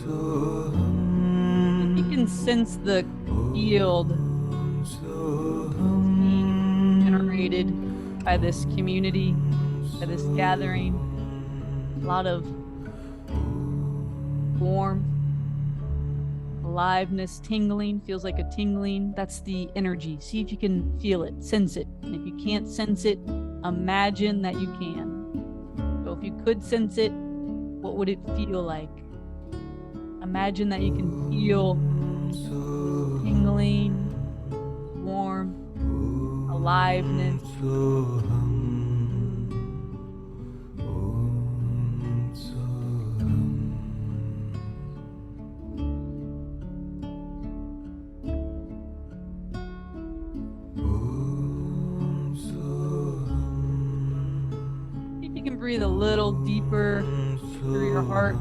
If you can sense the field being generated by this community, by this gathering, a lot of warmth, aliveness, tingling, feels like a tingling. That's the energy. See if you can feel it, sense it. And if you can't sense it, imagine that you can. So if you could sense it, what would it feel like? Imagine that you can feel tingling, warmth, aliveness. See if you can breathe a little deeper through your heart.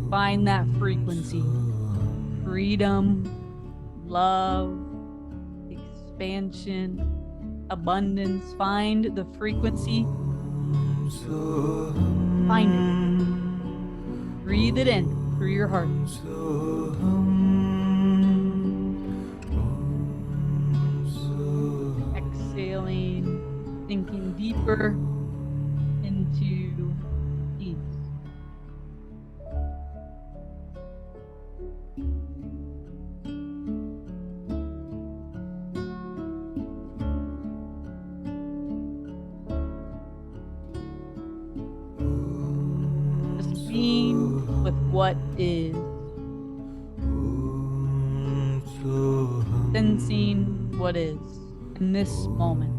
Find that frequency. Freedom, love, expansion, abundance. Find the frequency. Find it. Breathe it in through your heart. Exhaling, sinking deeper into ease. Just being with what is. Sensing what is in this moment.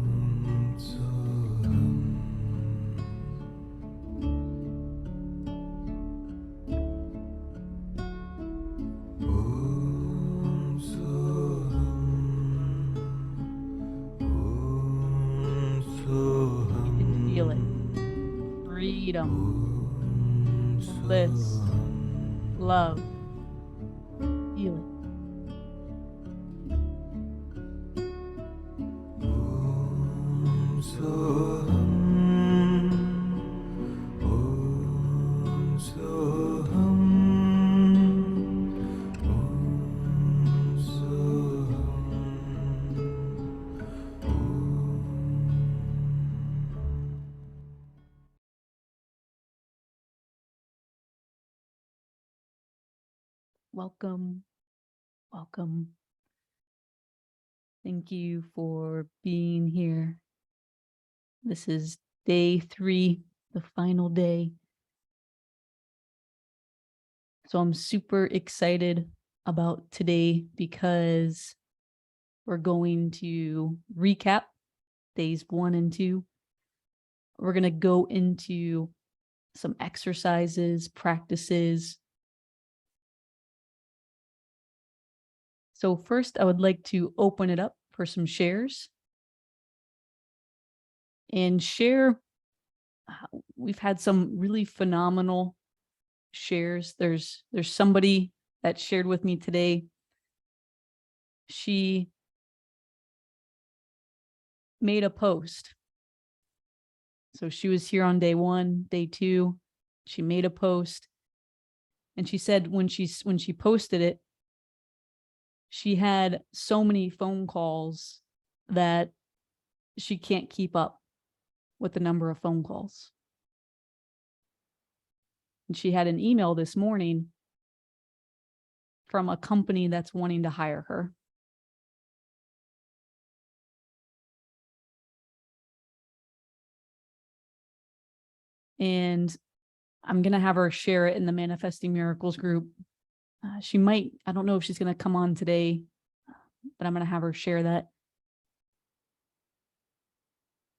You can feel it. Freedom, bliss, love. Feel it. Welcome, welcome. Thank you for being here. This is day 3, the final day. So I'm super excited about today because we're going to recap days 1 and 2. We're going to go into some exercises, practices. So first, I would like to open it up for some shares. And share, we've had some really phenomenal shares. There's somebody that shared with me today. She made a post. So she was here on day 1, day 2. She made a post. And she said when she posted it, she had so many phone calls that she can't keep up with the number of phone calls. And she had an email this morning from a company that's wanting to hire her. And I'm going to have her share it in the Manifesting Miracles group. She might, I don't know if she's going to come on today, but I'm going to have her share that.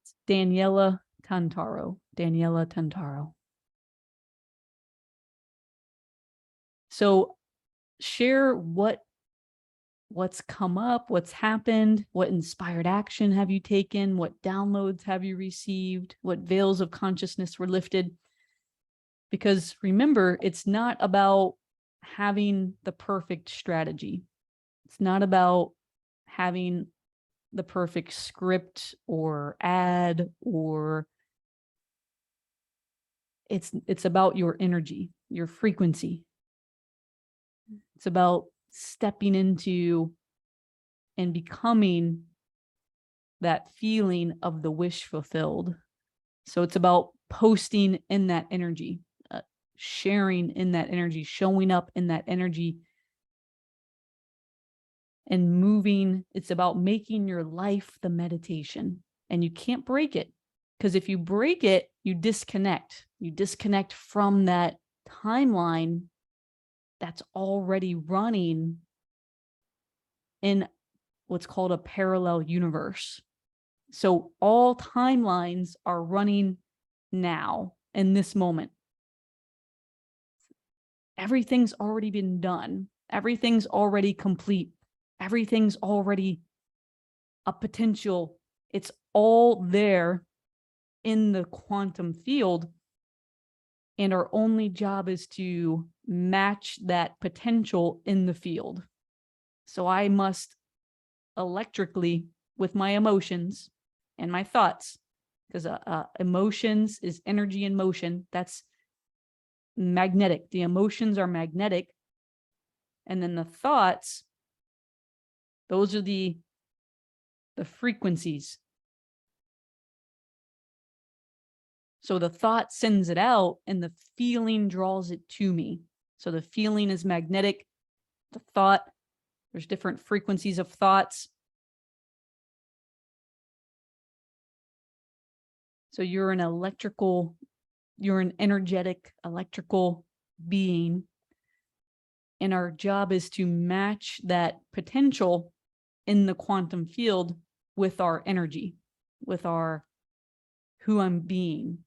It's Daniela Tantaro. Daniela Tantaro. So share what's come up, what's happened, what inspired action have you taken, what downloads have you received, what veils of consciousness were lifted. Because remember, it's not about having the perfect strategy. It's not about having the perfect script or ad, or it's about your energy, your frequency. It's about stepping into and becoming that feeling of the wish fulfilled. So it's about posting in that energy, sharing in that energy, showing up in that energy, and moving. It's about making your life the meditation, and you can't break it, because if you break it, you disconnect. You disconnect from that timeline that's already running in what's called a parallel universe. So all timelines are running now in this moment. Everything's already been done. Everything's already complete. Everything's already a potential. It's all there in the quantum field. And our only job is to match that potential in the field. So I must electrically, with my emotions and my thoughts, because emotions is energy in motion. That's magnetic. The emotions are magnetic. And then the thoughts, those are the frequencies. So the thought sends it out and the feeling draws it to me. So the feeling is magnetic. The thought, there's different frequencies of thoughts. So you're an energetic electrical being. And our job is to match that potential in the quantum field with our energy, with our who I'm being.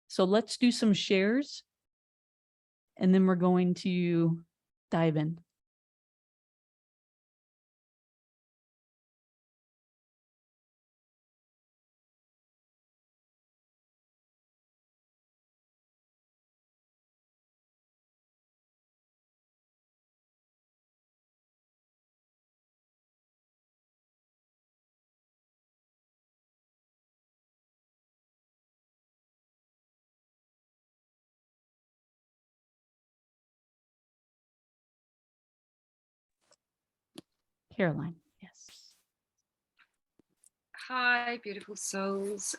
So let's do some shares, and then we're going to dive in. Caroline, yes. Hi, beautiful souls.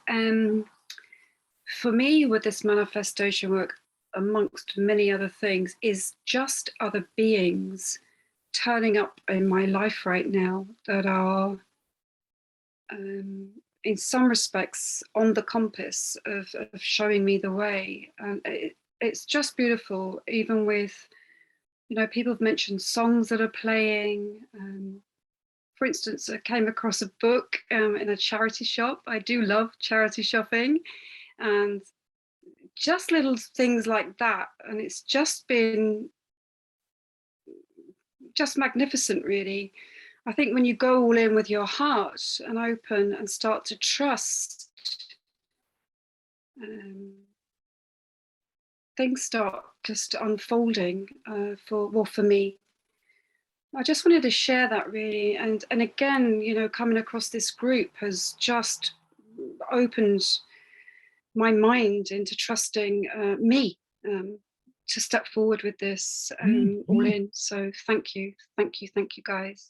For me, with this manifestation work, amongst many other things, is just other beings turning up in my life right now that are, in some respects, on the compass of showing me the way. And it's just beautiful, even with, people have mentioned songs that are playing. For instance, I came across a book in a charity shop. I do love charity shopping, and just little things like that. And it's just been just magnificent, really. I think when you go all in with your heart and open and start to trust, things start just unfolding for me. I just wanted to share that, really. And again, coming across this group has just opened my mind into trusting me to step forward with this all in. So thank you guys.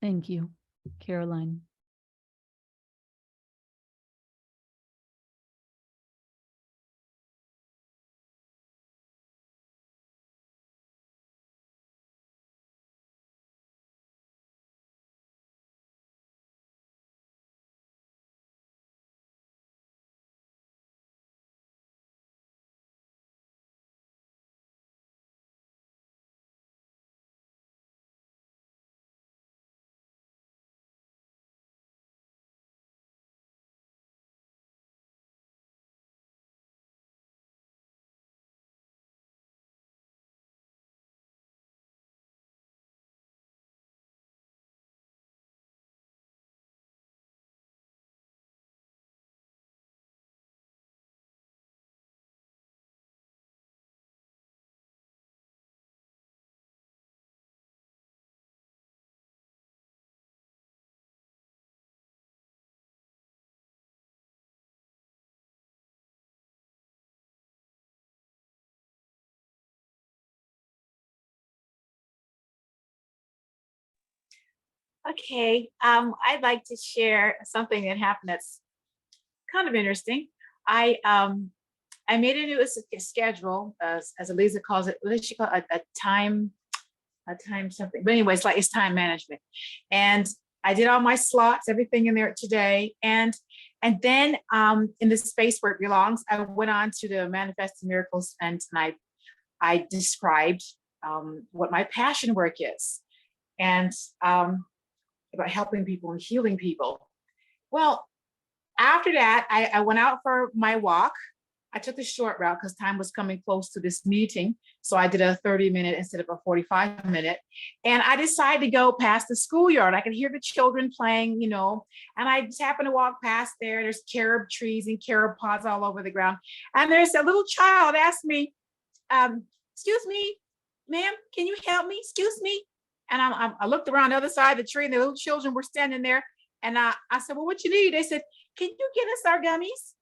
Thank you, Caroline. Okay, I'd like to share something that happened that's kind of interesting. I made a new schedule, as Eliza calls it. What does she call it? A time something. But anyway, it's time management. And I did all my slots, everything in there today. And then in the space where it belongs, I went on to the Manifesting Miracles, and I described what my passion work is, and about helping people and healing people. Well, after that, I went out for my walk. I took the short route because time was coming close to this meeting. So I did a 30-minute instead of a 45-minute. And I decided to go past the schoolyard. I could hear the children playing, and I just happened to walk past there. There's carob trees and carob pods all over the ground. And there's a little child asked me, excuse me, ma'am, can you help me? Excuse me. And I looked around the other side of the tree, and the little children were standing there. And I said, well, what you need? They said, can you get us our gummies?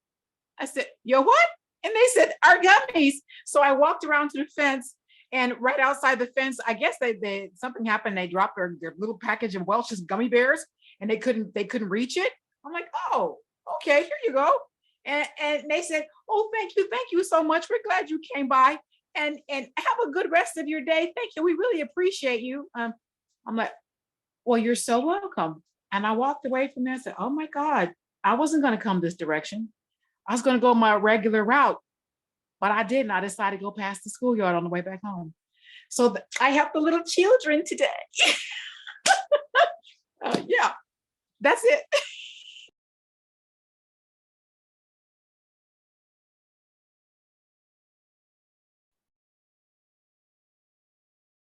I said, yo, what? And they said, our gummies. So I walked around to the fence, and right outside the fence, I guess they something happened. They dropped their little package of Welch's gummy bears, and they couldn't reach it. I'm like, oh, okay, here you go. And they said, oh, thank you so much. We're glad you came by, and have a good rest of your day. Thank you. We really appreciate you. I'm like, well, you're so welcome. And I walked away from there and said, oh my God, I wasn't going to come this direction. I was going to go my regular route, but I didn't. I decided to go past the schoolyard on the way back home. So I helped the little children today. Yeah, that's it.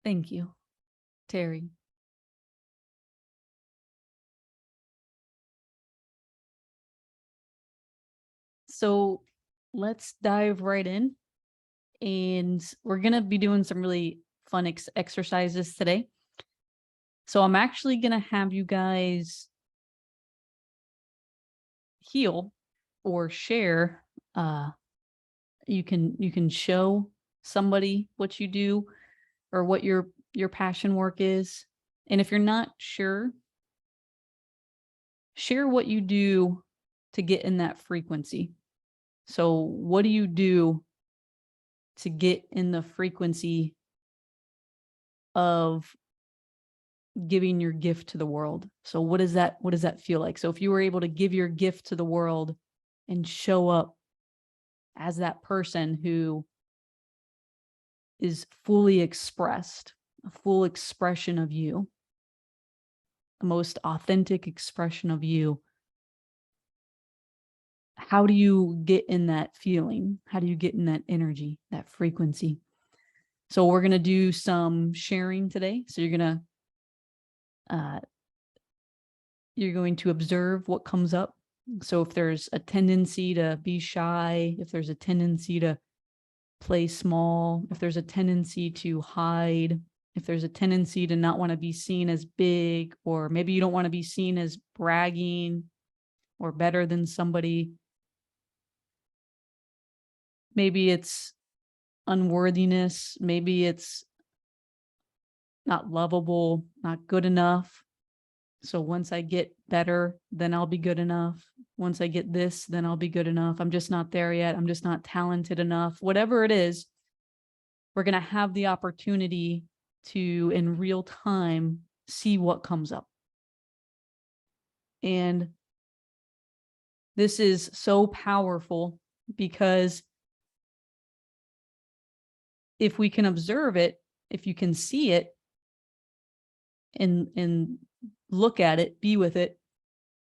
Thank you, Terry. So let's dive right in. And we're going to be doing some really fun exercises today. So I'm actually going to have you guys heal or share. You can show somebody what you do or what your passion work is. And if you're not sure, share what you do to get in that frequency. So what do you do to get in the frequency of giving your gift to the world? So what does that feel like? So if you were able to give your gift to the world and show up as that person who is fully expressed, a full expression of you, the most authentic expression of you, how do you get in that feeling? How do you get in that energy, that frequency? So we're going to do some sharing today. So you're going to observe what comes up. So if there's a tendency to be shy, if there's a tendency to play small, if there's a tendency to hide, if there's a tendency to not want to be seen as big, or maybe you don't want to be seen as bragging or better than somebody. Maybe it's unworthiness. Maybe it's not lovable, not good enough. So once I get better, then I'll be good enough. Once I get this, then I'll be good enough. I'm just not there yet. I'm just not talented enough. Whatever it is, we're going to have the opportunity to, in real time, see what comes up. And this is so powerful because if we can observe it, if you can see it and look at it, be with it,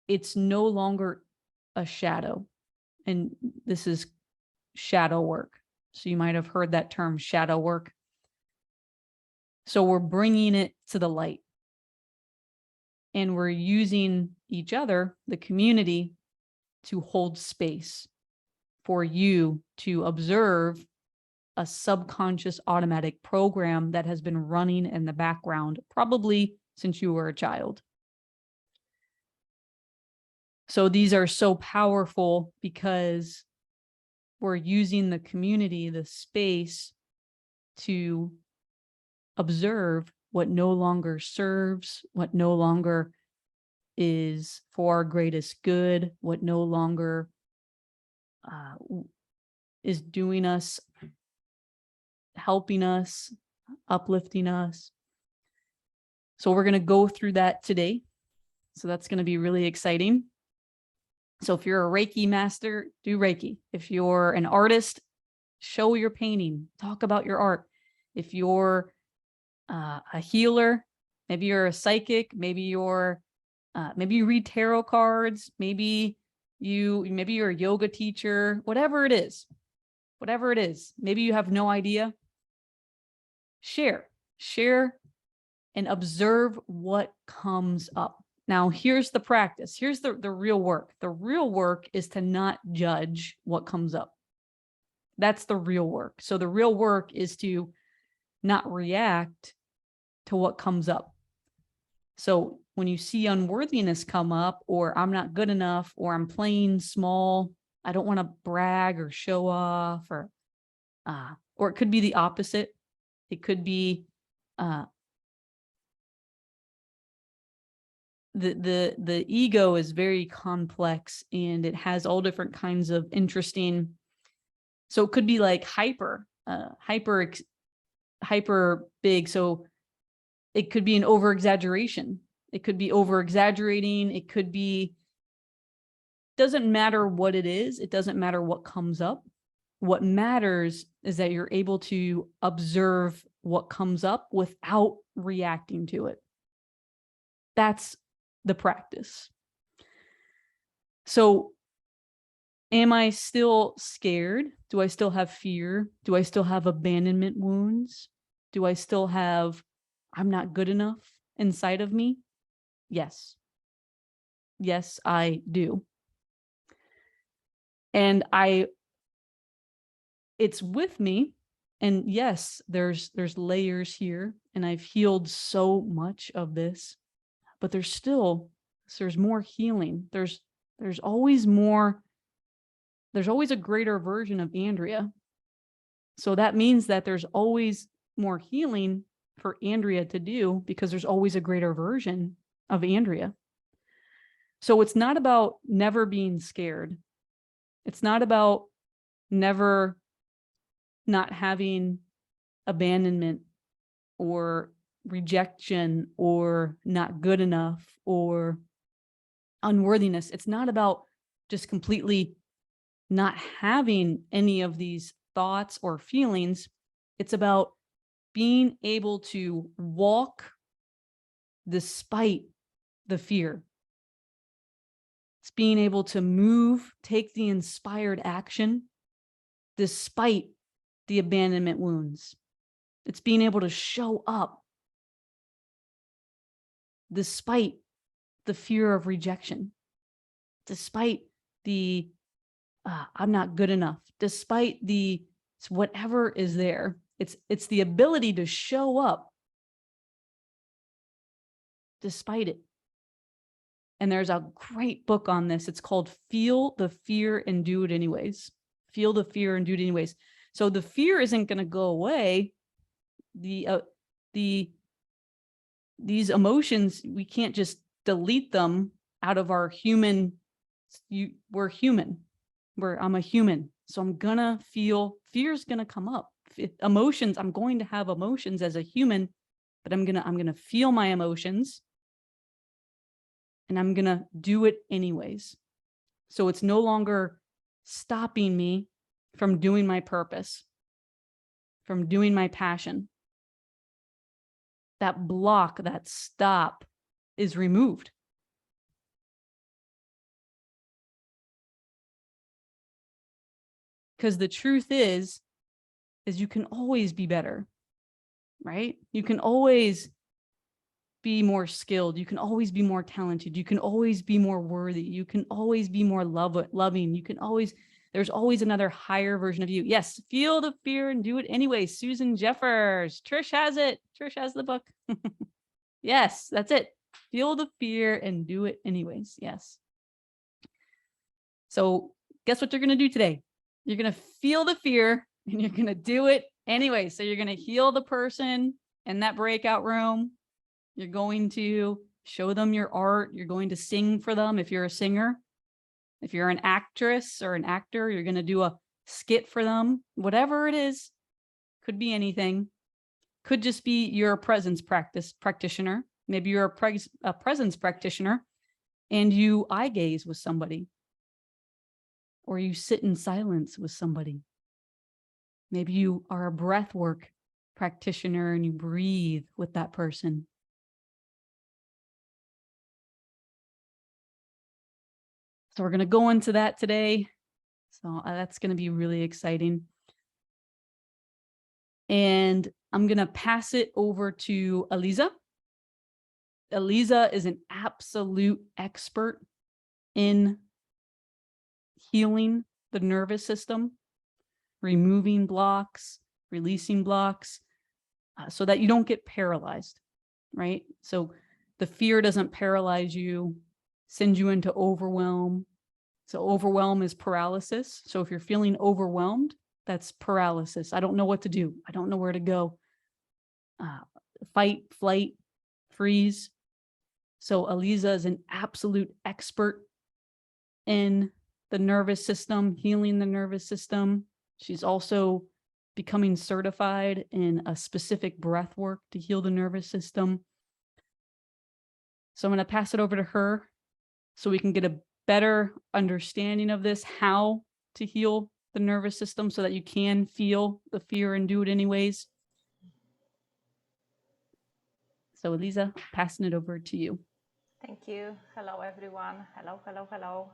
it's no longer a shadow. And this is shadow work. So you might have heard that term, shadow work. So we're bringing it to the light. And we're using each other, the community, to hold space for you to observe a subconscious automatic program that has been running in the background, probably since you were a child. So these are so powerful because we're using the community, the space, to observe what no longer serves, what no longer is for our greatest good, what no longer is doing us, helping us, uplifting us. So we're going to go through that today. So that's going to be really exciting. So if you're a Reiki master, do Reiki. If you're an artist, show your painting, talk about your art. If you're a healer, maybe you're a psychic, maybe you read tarot cards, maybe you're a yoga teacher, whatever it is, maybe you have no idea. Share and observe what comes up. Now, here's the practice. Here's the real work. The real work is to not judge what comes up. That's the real work. So the real work is to not react to what comes up. So when you see unworthiness come up, or I'm not good enough, or I'm playing small, I don't want to brag or show off, or it could be the opposite. It could be the ego is very complex, and it has all different kinds of interesting. So it could be like hyper big. So it could be an over exaggeration. It could be over exaggerating. It could be, doesn't matter what it is. It doesn't matter what comes up. What matters is that you're able to observe what comes up without reacting to it. That's the practice. So am I still scared? Do I still have fear? Do I still have abandonment wounds? Do I still have, I'm not good enough inside of me? Yes. Yes, I do. And it's with me. And yes, there's layers here, and I've healed so much of this, but there's more healing. There's always more. There's always a greater version of Andrea. So that means that there's always more healing for Andrea to do, because there's always a greater version of Andrea. So it's not about never being scared. It's not about never not having abandonment or rejection or not good enough or unworthiness. It's not about just completely not having any of these thoughts or feelings. It's about being able to walk despite the fear. It's being able to move, take the inspired action despite the abandonment wounds. It's being able to show up despite the fear of rejection, despite the I'm not good enough, despite the whatever is there. It's the ability to show up despite it. And there's a great book on this. It's called Feel the Fear and Do It Anyways. Feel the fear and do it anyways. So the fear isn't going to go away. These emotions, we can't just delete them out of our human. We're human. I'm a human. So I'm going to feel, fear's going to come up. Emotions, I'm going to have emotions as a human, but I'm going to feel my emotions, and I'm going to do it anyways. So it's no longer stopping me from doing my purpose, from doing my passion. That block, that stop is removed. Because the truth is you can always be better, right? You can always be more skilled. You can always be more talented. You can always be more worthy. You can always be more loving. You can always, there's always another higher version of you. Yes, feel the fear and do it anyway. Susan Jeffers. Trish has it. Trish has the book. Yes, that's it. Feel the fear and do it anyways. Yes. So guess what you're going to do today? You're going to feel the fear and you're going to do it anyway. So you're going to heal the person in that breakout room. You're going to show them your art. You're going to sing for them if you're a singer. If you're an actress or an actor, you're going to do a skit for them. Whatever it is, could be anything. Could just be your presence practitioner. Maybe you're a presence practitioner and you eye gaze with somebody, or you sit in silence with somebody. Maybe you are a breath work practitioner and you breathe with that person. So we're going to go into that today. So that's going to be really exciting. And I'm going to pass it over to Eliza. Eliza is an absolute expert in healing the nervous system, removing blocks, releasing blocks, so that you don't get paralyzed, right? So the fear doesn't paralyze you, send you into overwhelm. So overwhelm is paralysis. So if you're feeling overwhelmed, that's paralysis. I don't know what to do. I don't know where to go. Fight, flight, freeze. So Eliza is an absolute expert in the nervous system, healing the nervous system. She's also becoming certified in a specific breath work to heal the nervous system. So I'm going to pass it over to her so we can get a better understanding of this, how to heal the nervous system so that you can feel the fear and do it anyways. So Eliza, passing it over to you. Thank you. Hello, everyone. Hello, hello, hello.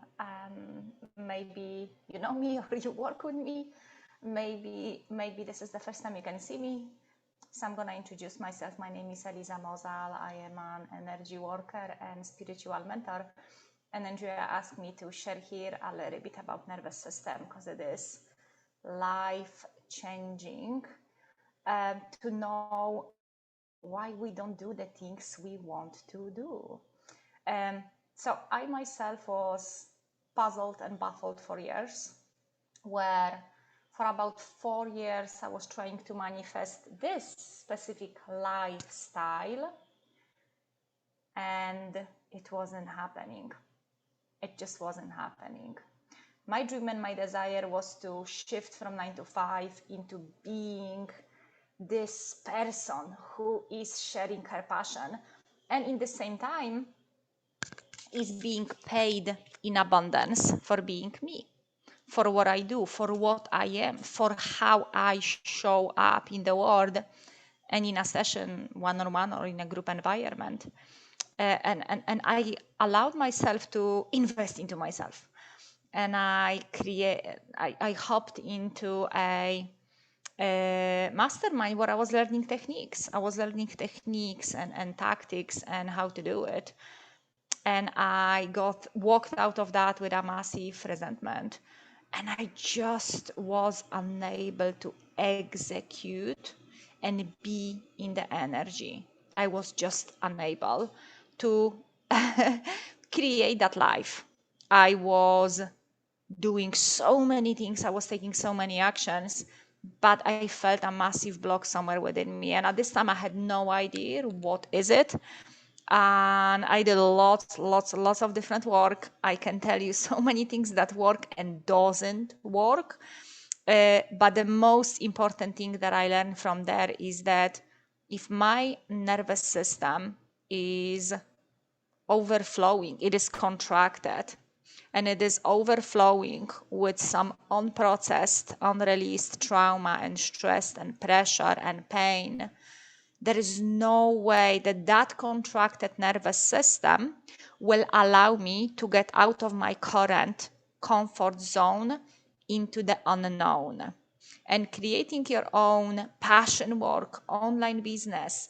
Maybe you know me or you work with me. Maybe this is the first time you can see me. So I'm going to introduce myself. My name is Eliza Mozal. I am an energy worker and spiritual mentor. And Andrea asked me to share here a little bit about nervous system because it is life-changing to know why we don't do the things we want to do. So I myself was puzzled and baffled for years, where for about 4 years I was trying to manifest this specific lifestyle and it wasn't happening. It just wasn't happening. My dream and my desire was to shift from 9 to 5 into being this person who is sharing her passion and in the same time is being paid in abundance for being me, for what I do, for what I am, for how I show up in the world and in a session, one-on-one or in a group environment. And I allowed myself to invest into myself. And I hopped into a mastermind where I was learning techniques. I was learning techniques and tactics and how to do it. And I walked out of that with a massive resentment. And I just was unable to execute and be in the energy. I was just unable to create that life. I was doing so many things. I was taking so many actions, but I felt a massive block somewhere within me. And at this time, I had no idea what is it. And I did lots of different work. I can tell you so many things that work and doesn't work. But the most important thing that I learned from there is that if my nervous system is overflowing, it is contracted, and it is overflowing with some unprocessed, unreleased trauma and stress and pressure and pain, there is no way that that contracted nervous system will allow me to get out of my current comfort zone into the unknown. And creating your own passion work, online business,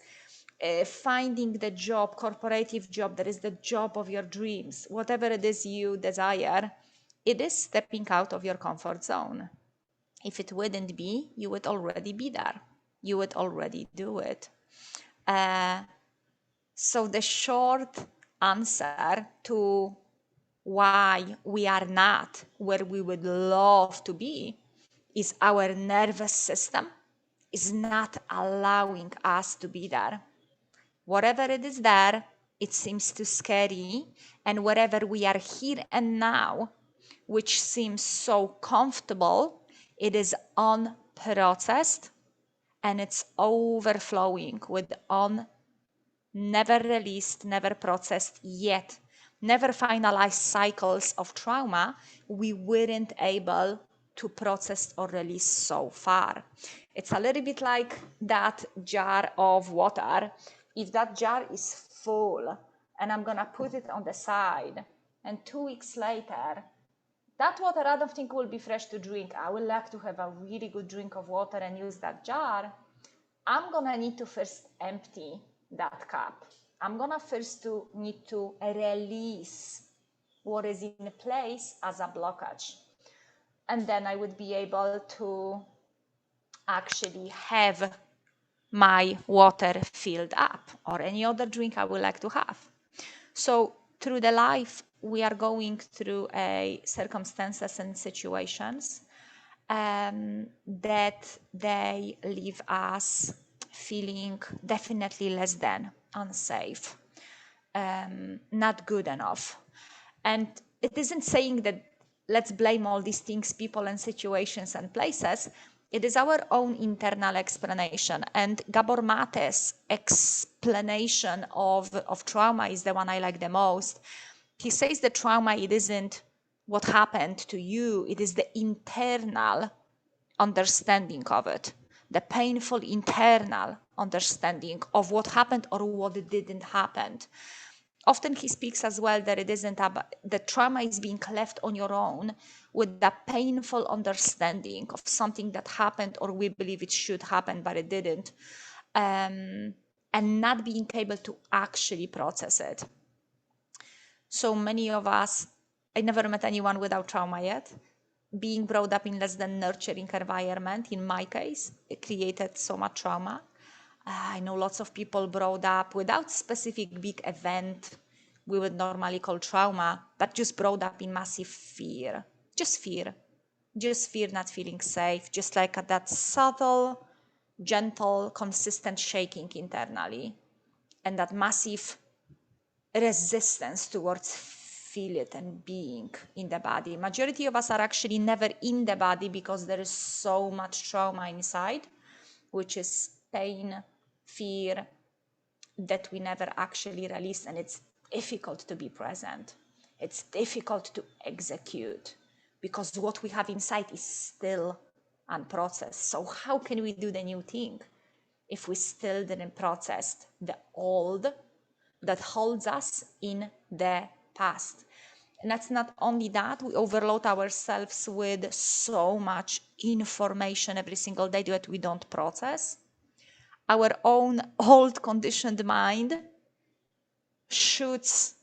finding the job, corporative job, that is the job of your dreams, whatever it is you desire, it is stepping out of your comfort zone. If it wouldn't be, you would already be there. You would already do it. So the short answer to why we are not where we would love to be is our nervous system is not allowing us to be there. Whatever it is there, it seems too scary. And wherever we are here and now, which seems so comfortable, it is unprocessed and it's overflowing with never released, never processed yet, never finalized cycles of trauma we weren't able to process or release so far. It's a little bit like that jar of water. If that jar is full and I'm gonna put it on the side, and 2 weeks later, that water I don't think will be fresh to drink. I would like to have a really good drink of water and use that jar. I'm gonna need to first empty that cup. I'm gonna first need to release what is in place as a blockage. And then I would be able to actually have my water filled up or any other drink I would like to have. So through the life, we are going through circumstances and situations that they leave us feeling definitely less than unsafe, not good enough. And it isn't saying that let's blame all these things, people and situations and places. It is our own internal explanation. And Gabor Mate's explanation of trauma is the one I like the most. He says that trauma, it isn't what happened to you, it is the internal understanding of it, the painful internal understanding of what happened or what didn't happen. Often he speaks as well that it isn't about the trauma is being left on your own with the painful understanding of something that happened or we believe it should happen but it didn't, and not being able to actually process it. So many of us, I never met anyone without trauma yet. Being brought up in less than nurturing environment, in my case, it created so much trauma. I know lots of people brought up without specific big event we would normally call trauma, but just brought up in massive fear. Just fear. Just fear not feeling safe, just like that subtle, gentle, consistent shaking internally. And that massive resistance towards feel it and being in the body. Majority of us are actually never in the body because there is so much trauma inside, which is pain, fear, that we never actually release, and it's difficult to be present. It's difficult to execute because what we have inside is still unprocessed. So how can we do the new thing if we still didn't process the old that holds us in the past? And that's not only that, we overload ourselves with so much information every single day that we don't process. Our own old conditioned mind shoots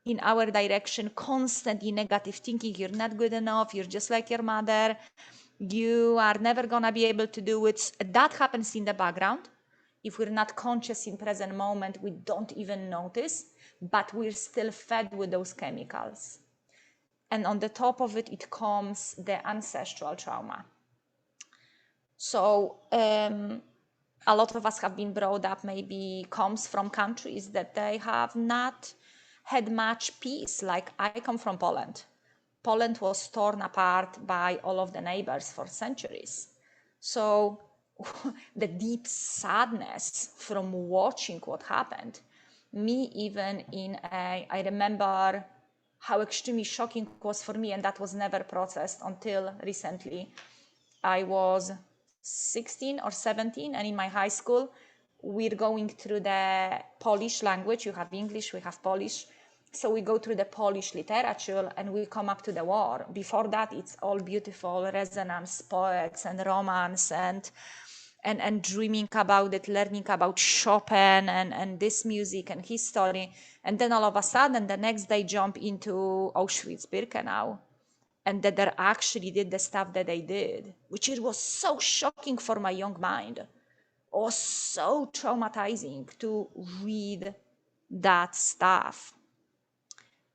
in our direction constantly negative thinking. You're not good enough, you're just like your mother, you are never gonna be able to do it. That happens in the background. If we're not conscious in present moment, we don't even notice, but we're still fed with those chemicals. And on the top of it, it comes the ancestral trauma. So a lot of us have been brought up, maybe comes from countries that they have not had much peace. Like I come from Poland. Poland was torn apart by all of the neighbors for centuries. So the deep sadness from watching what happened, me even I remember how extremely shocking it was for me, and that was never processed until recently. I was 16 or 17, and in my high school, we're going through the Polish language. You have English, we have Polish. So we go through the Polish literature and we come up to the war. Before that, it's all beautiful resonance, poets and romance and dreaming about it, learning about Chopin and this music and history. And then all of a sudden, the next day jump into Auschwitz-Birkenau. And that they actually did the stuff that they did, which it was so shocking for my young mind. It was so traumatizing to read that stuff.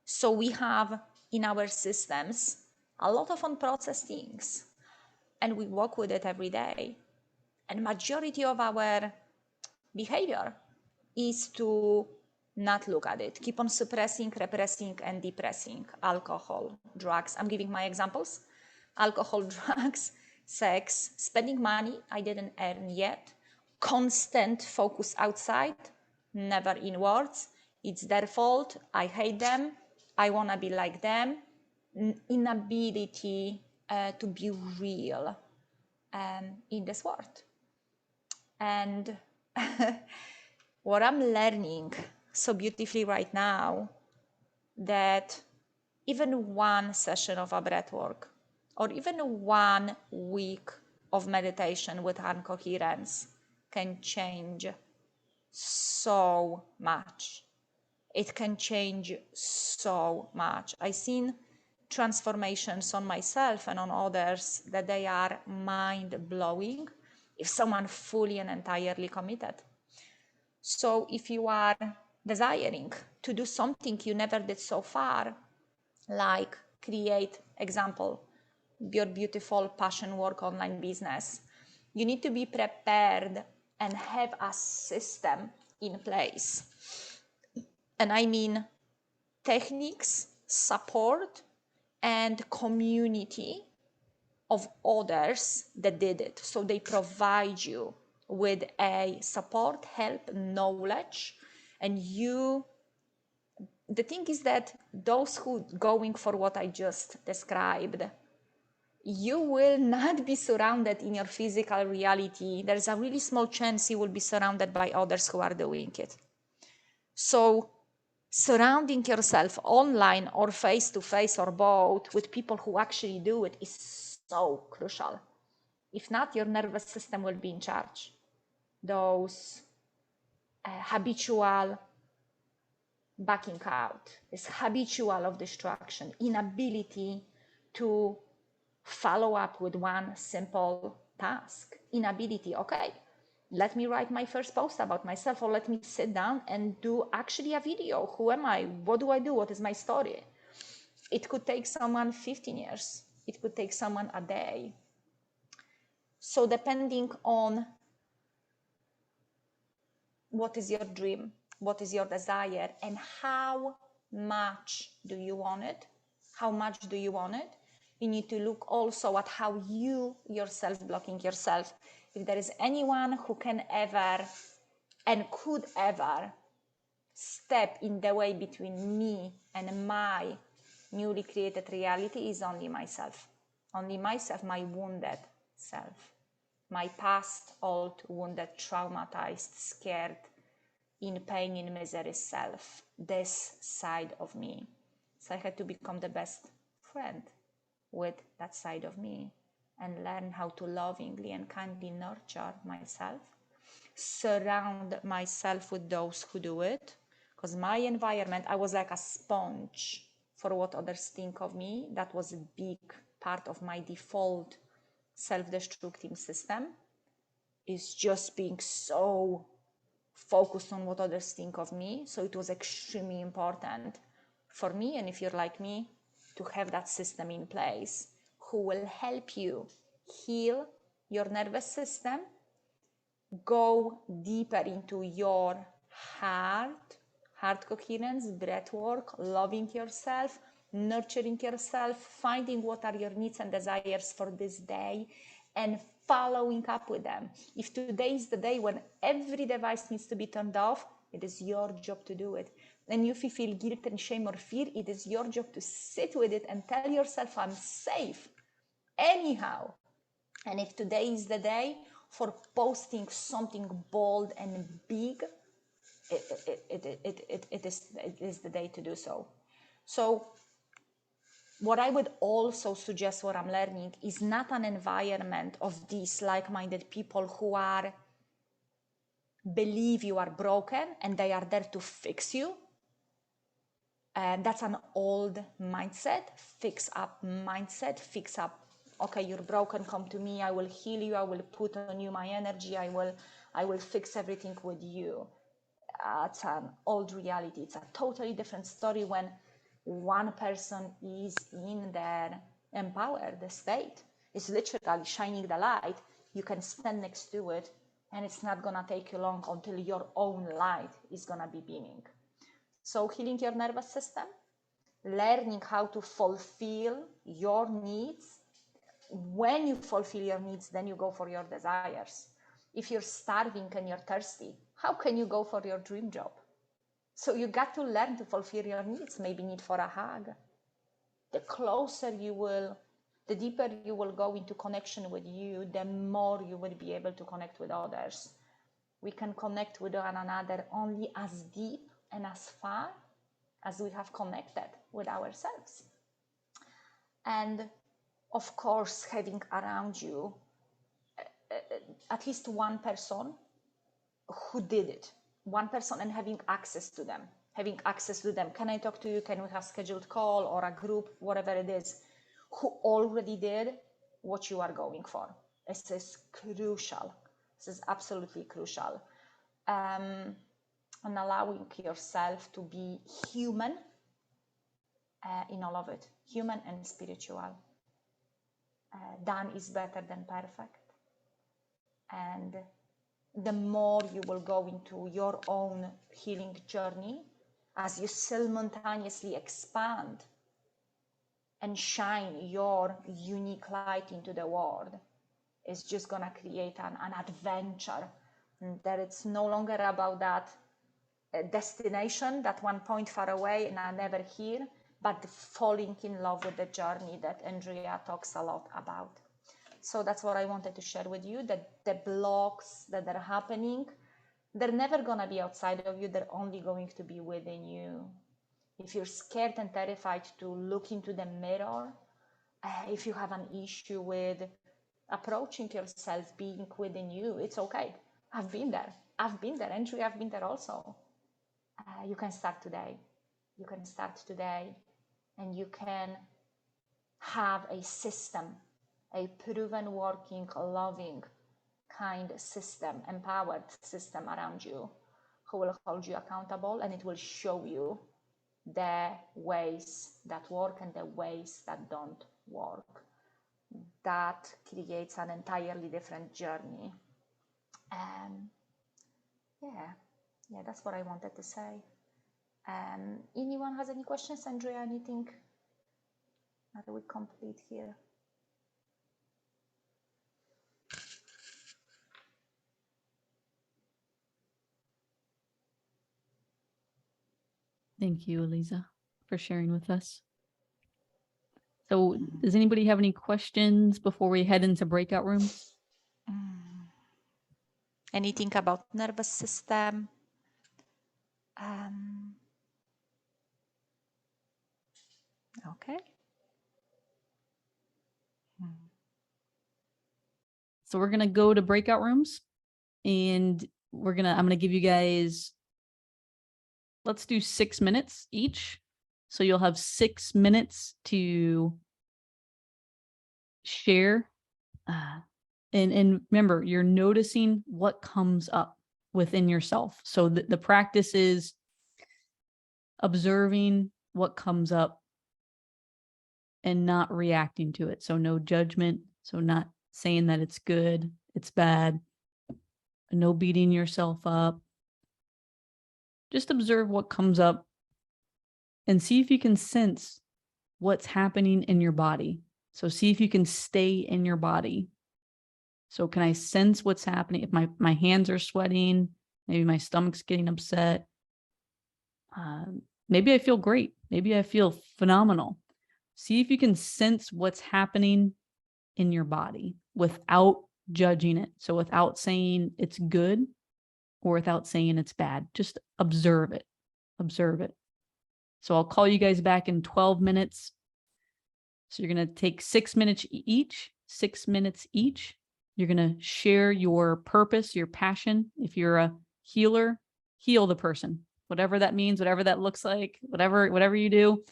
So we have in our systems a lot of unprocessed things, and we work with it every day. And majority of our behavior is to not look at it, keep on suppressing, repressing, and depressing. Alcohol, drugs. I'm giving my examples. Alcohol, drugs, sex, spending money I didn't earn yet, constant focus outside, never inwards. It's their fault. I hate them. I want to be like them. Inability to be real in this world. And what I'm learning so beautifully right now, that even one session of a breath work or even 1 week of meditation with hand coherence can change so much. It can change so much. I've seen transformations on myself and on others that they are mind-blowing if someone fully and entirely committed. So if you are desiring to do something you never did so far, like create, example, your beautiful passion work online business, you need to be prepared and have a system in place. And I mean techniques, support, and community of others that did it. So they provide you with a support, help, knowledge, and you, the thing is that those who going for what I just described, you will not be surrounded in your physical reality. There's a really small chance you will be surrounded by others who are doing it. So surrounding yourself online or face to face or both with people who actually do it is so crucial. If not, your nervous system will be in charge. Those habitual backing out, this habitual of distraction, inability to follow up with one simple task, inability, okay, let me write my first post about myself, or let me sit down and do actually a video. Who am I? What do I do? What is my story? It could take someone 15 years. It could take someone a day. So depending on what is your dream, what is your desire, and how much do you want it, how much do you want it, you need to look also at how you yourself blocking yourself. If there is anyone who can ever and could ever step in the way between me and my newly created reality, is only myself. Only myself, my wounded self, my past, old, wounded, traumatized, scared, in pain, in misery self, this side of me. So I had to become the best friend with that side of me and learn how to lovingly and kindly nurture myself, surround myself with those who do it, because my environment, I was like a sponge for what others think of me. That was a big part of my default self-destructing system, is just being so focused on what others think of me. So it was extremely important for me, and if you're like me, to have that system in place who will help you heal your nervous system, go deeper into your heart coherence, breath work, loving yourself, nurturing yourself, finding what are your needs and desires for this day, and following up with them. If today is the day when every device needs to be turned off, it is your job to do it. And if you feel guilt and shame or fear, it is your job to sit with it and tell yourself, I'm safe anyhow. And if today is the day for posting something bold and big, it is the day to do so. So what I would also suggest, what I'm learning, is not an environment of these like-minded people who are believe you are broken and they are there to fix you. And that's an old mindset, fix up mindset, fix up. Okay, you're broken, come to me, I will heal you, I will put on you my energy, I will fix everything with you. It's an old reality. It's a totally different story when one person is in their empowered state. It's literally shining the light. You can stand next to it, and it's not gonna take you long until your own light is gonna be beaming. So healing your nervous system, learning how to fulfill your needs. When you fulfill your needs, then you go for your desires. If you're starving and you're thirsty, how can you go for your dream job? So you got to learn to fulfill your needs, maybe need for a hug. The closer you will, the deeper you will go into connection with you, the more you will be able to connect with others. We can connect with one another only as deep and as far as we have connected with ourselves. And of course, having around you at least one person who did it, one person, and having access to them. Can I talk to you? Can we have scheduled call or a group, whatever it is, who already did what you are going for? This is crucial. This is absolutely crucial. And allowing yourself to be human in all of it, human and spiritual. Done is better than perfect. And the more you will go into your own healing journey, as you simultaneously expand and shine your unique light into the world, it's just gonna create an adventure. And that it's no longer about that destination, that one point far away and I'm never here, but falling in love with the journey that Andrea talks a lot about. So that's what I wanted to share with you, that the blocks that are happening, they're never going to be outside of you. They're only going to be within you. If you're scared and terrified to look into the mirror, if you have an issue with approaching yourself, being within you, it's okay. I've been there. Andrea, I've been there also. You can start today. And you can have a system, a proven, working, loving, kind system, empowered system around you who will hold you accountable, and it will show you the ways that work and the ways that don't work. That creates an entirely different journey. Yeah, that's what I wanted to say. Anyone has any questions? Andrea, anything? Are we complete here? Thank you, Eliza, for sharing with us. So does anybody have any questions before we head into breakout rooms? Anything about nervous system? Okay. So we're going to go to breakout rooms, and I'm going to give you guys, let's do 6 minutes each. So you'll have 6 minutes to share. And remember, you're noticing what comes up within yourself. So the practice is observing what comes up and not reacting to it. So no judgment. So not saying that it's good, it's bad. No beating yourself up. Just observe what comes up and see if you can sense what's happening in your body. So see if you can stay in your body. So can I sense what's happening? If my hands are sweating, maybe my stomach's getting upset. Maybe I feel great. Maybe I feel phenomenal. See if you can sense what's happening in your body without judging it. So without saying it's good or without saying it's bad, just observe it. Observe it. So I'll call you guys back in 12 minutes. So you're going to take 6 minutes each, 6 minutes each. You're going to share your purpose, your passion. If you're a healer, heal the person, whatever that means, whatever that looks like, whatever you do.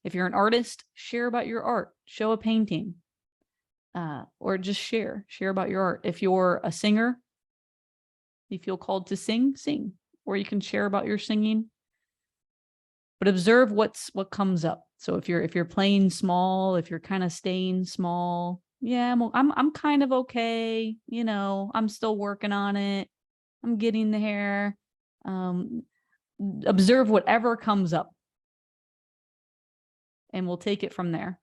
If you're an artist, share about your art, show a painting, or just share about your art. If you're a singer, you feel called to sing, or you can share about your singing. But observe what comes up. So if you're playing small, if you're kind of staying small, yeah, I'm kind of okay. You know, I'm still working on it. I'm getting there. Um, observe whatever comes up and we'll take it from there.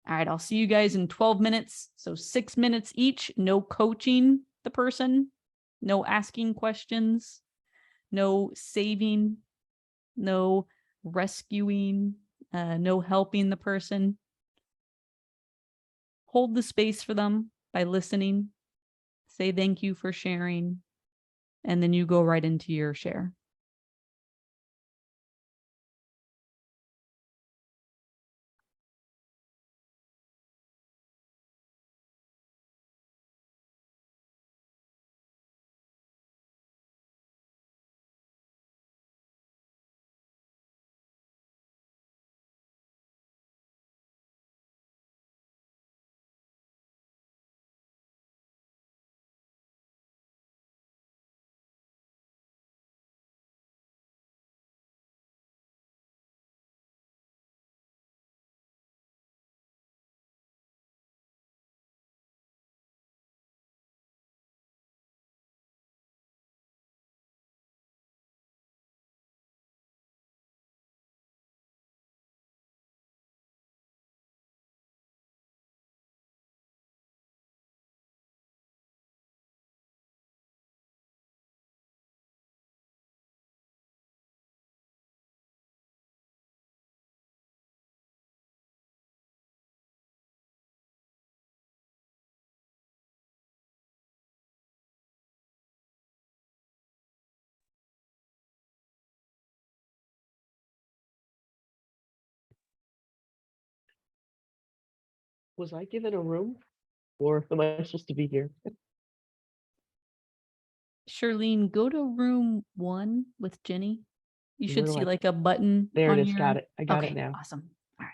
All right, I'll see you guys in 12 minutes. So 6 minutes each, no coaching the person, no asking questions, no saving, no rescuing, no helping the person. Hold the space for them by listening. Say thank you for sharing. And then you go right into your share. Was I given a room, or am I supposed to be here? Charlene, go to room 1 with Jenny. You Where should do see I? like a button There it on is. your. Got it. I got it Okay, now. awesome. All right.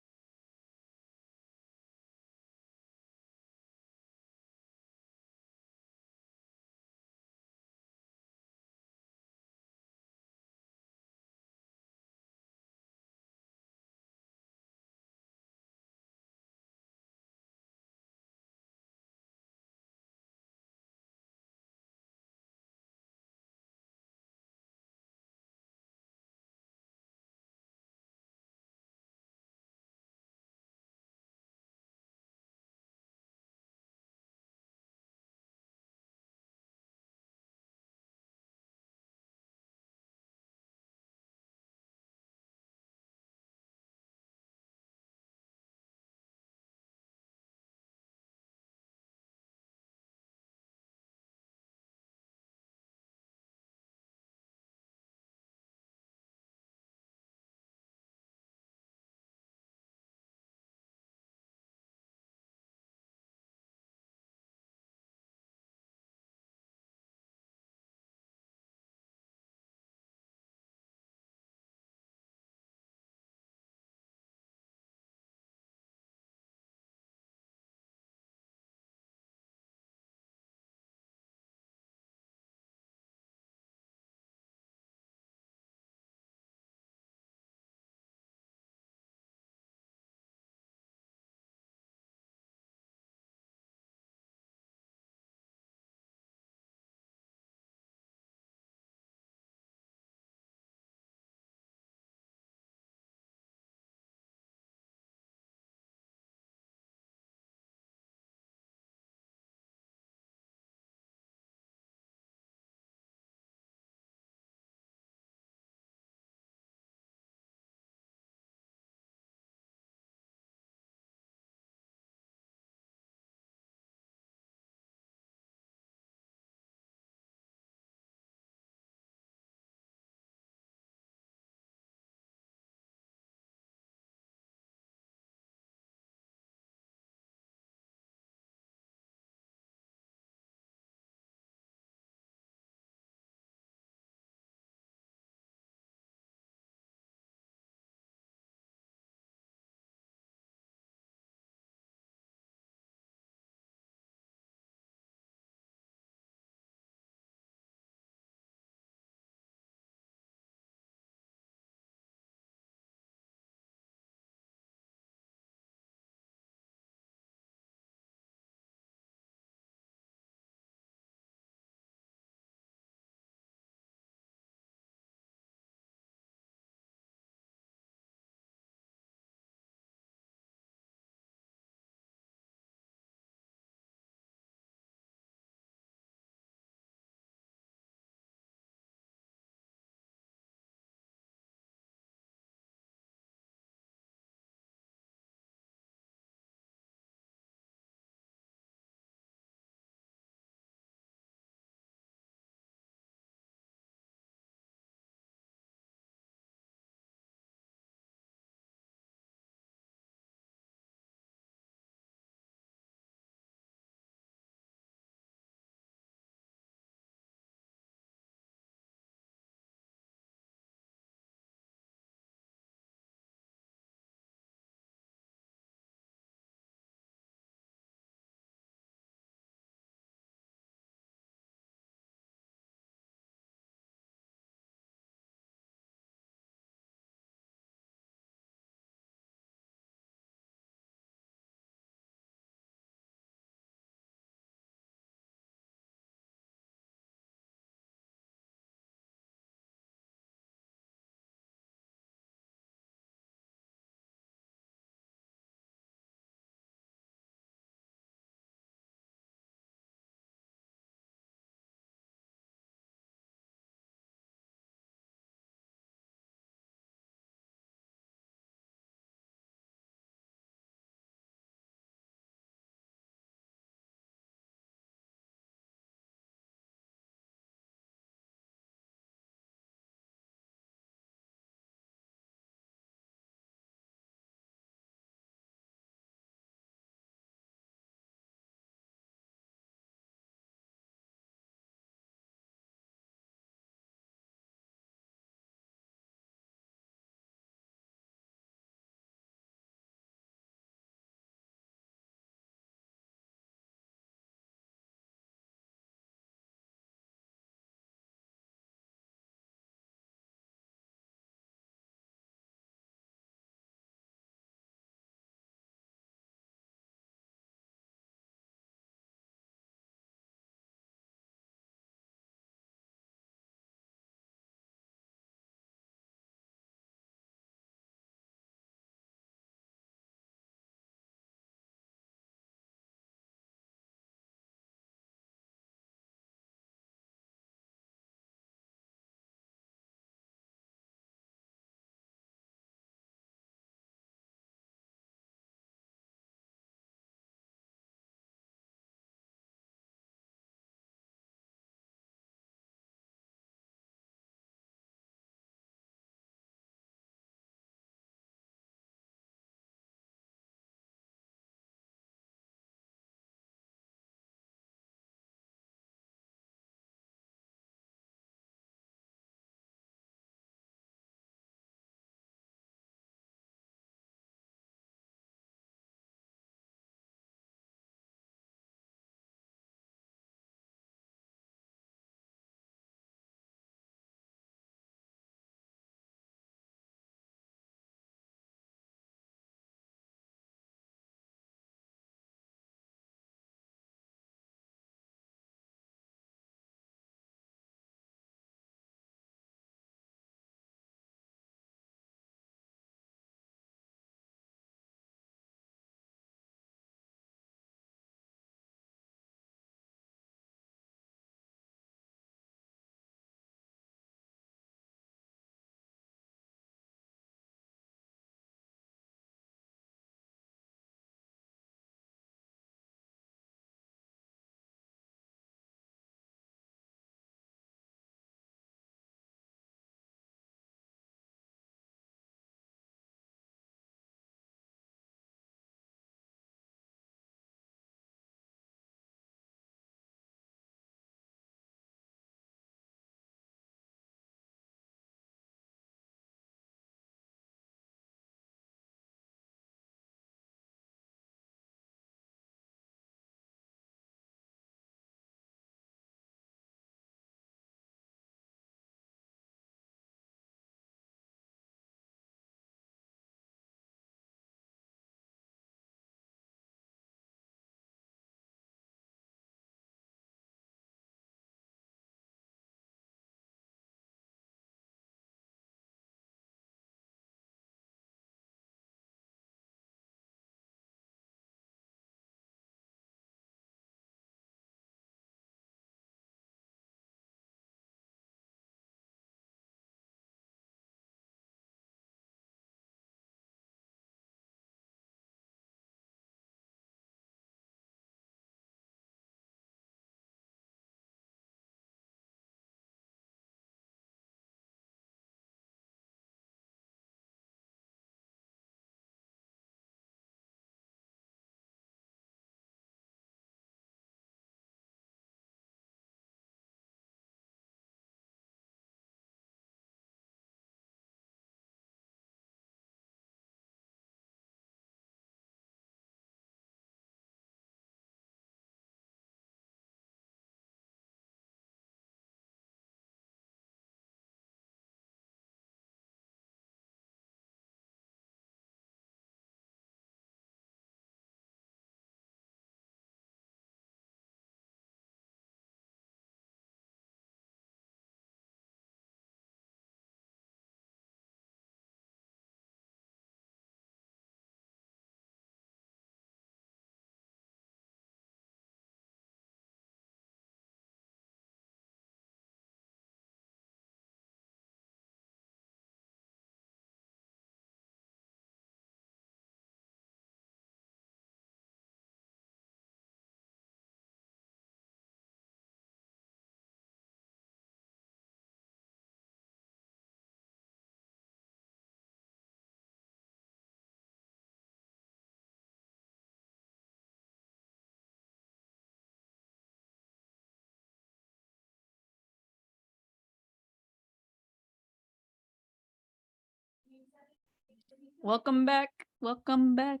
Welcome back. Welcome back.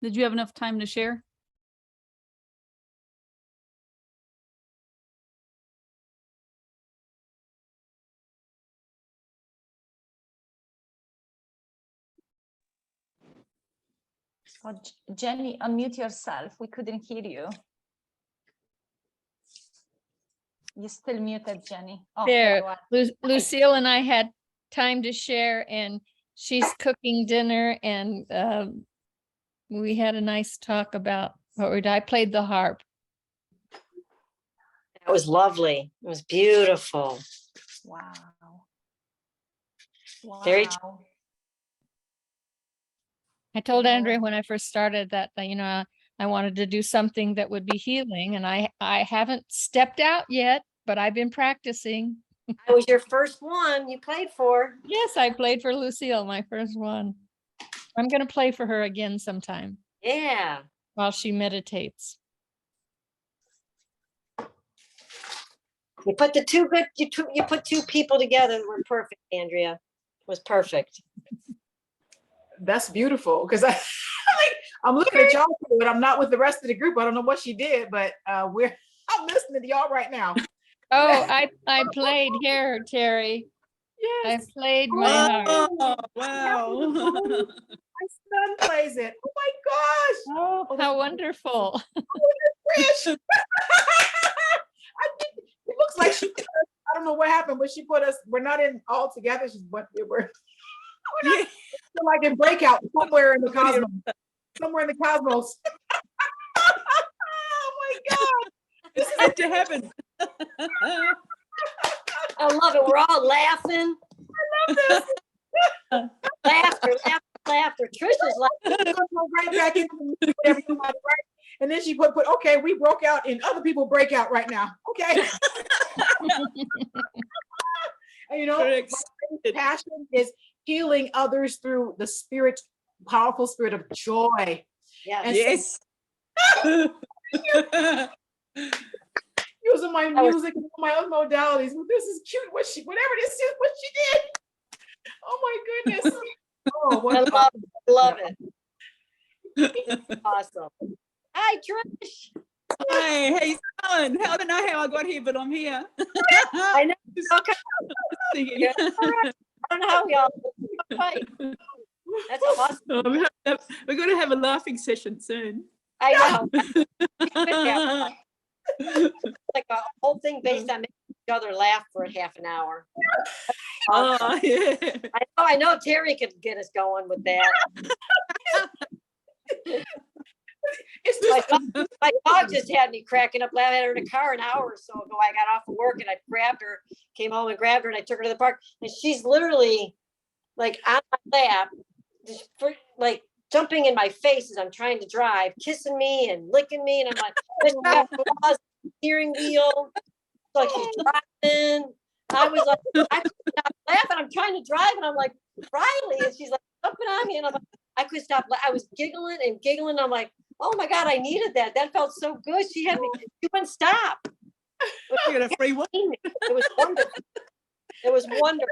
Did you have enough time to share? Oh, Jenny, unmute yourself. We couldn't hear you. You're still muted, Jenny. Oh, There, you are. Lucille and I had time to share, and she's cooking dinner, and we had a nice talk about I played the harp. That was lovely. It was beautiful. Wow. Very Wow. I told No. Andrea when I first started that, I wanted to do something that would be healing, and I haven't stepped out yet, but I've been practicing. I was your first one you played for. Yes, I played for Lucille, my first one. I'm going to play for her again sometime Yeah. while she meditates. You put the two good, you put two people together and we're perfect, Andrea. It was perfect. That's beautiful because I'm looking at y'all, but I'm not with the rest of the group. I don't know what she did, but I'm listening to y'all right now. Oh, I played here, Terry. Yes. I played my harp. Oh, wow. My son plays it. Oh my gosh. Oh, how wonderful. Wish. It looks like she, I don't know what happened, but she put us, we're not in all together. We're not, like in breakout somewhere in the cosmos. Somewhere in the cosmos. Oh my God. This is meant to happen. I love it. We're all laughing. I love this. Laughter. Trisha's laughing. Go right back into everything, right? And then she put, okay, we broke out and other people break out right now. Okay. And, you know, my passion is healing others through the spirit, powerful spirit of joy. Yes. And using my music and my other modalities. This is cute. Whatever this is, what she did. Oh my goodness. Oh, I love it. It's awesome. Hi, Trish. Hi, how you doing? I don't know how I got here, but I'm here. I know. Okay. Singing. I don't know how we all. Right. That's awesome. We're going to have a laughing session soon. I know. Like a whole thing based on making each other laugh for a half an hour. Oh, yeah. I know Terry could get us going with that. It's just, My dog just had me cracking up laughing at her in the car an hour or so ago. I got off of work and I grabbed her, came home and grabbed her, and I took her to the park. And she's literally like on my lap, just like jumping in my face as I'm trying to drive, kissing me and licking me. And I'm like, she's got paws, steering wheel, like she's driving. I was like, I couldn't stop laughing. I'm trying to drive, and I'm like, Riley, and she's like jumping on me, and I'm like, I couldn't stop. I was giggling and giggling. I'm like, oh my God, I needed that. That felt so good. She had me. She wouldn't stop. You got a free one. It was wonderful. It was wonderful.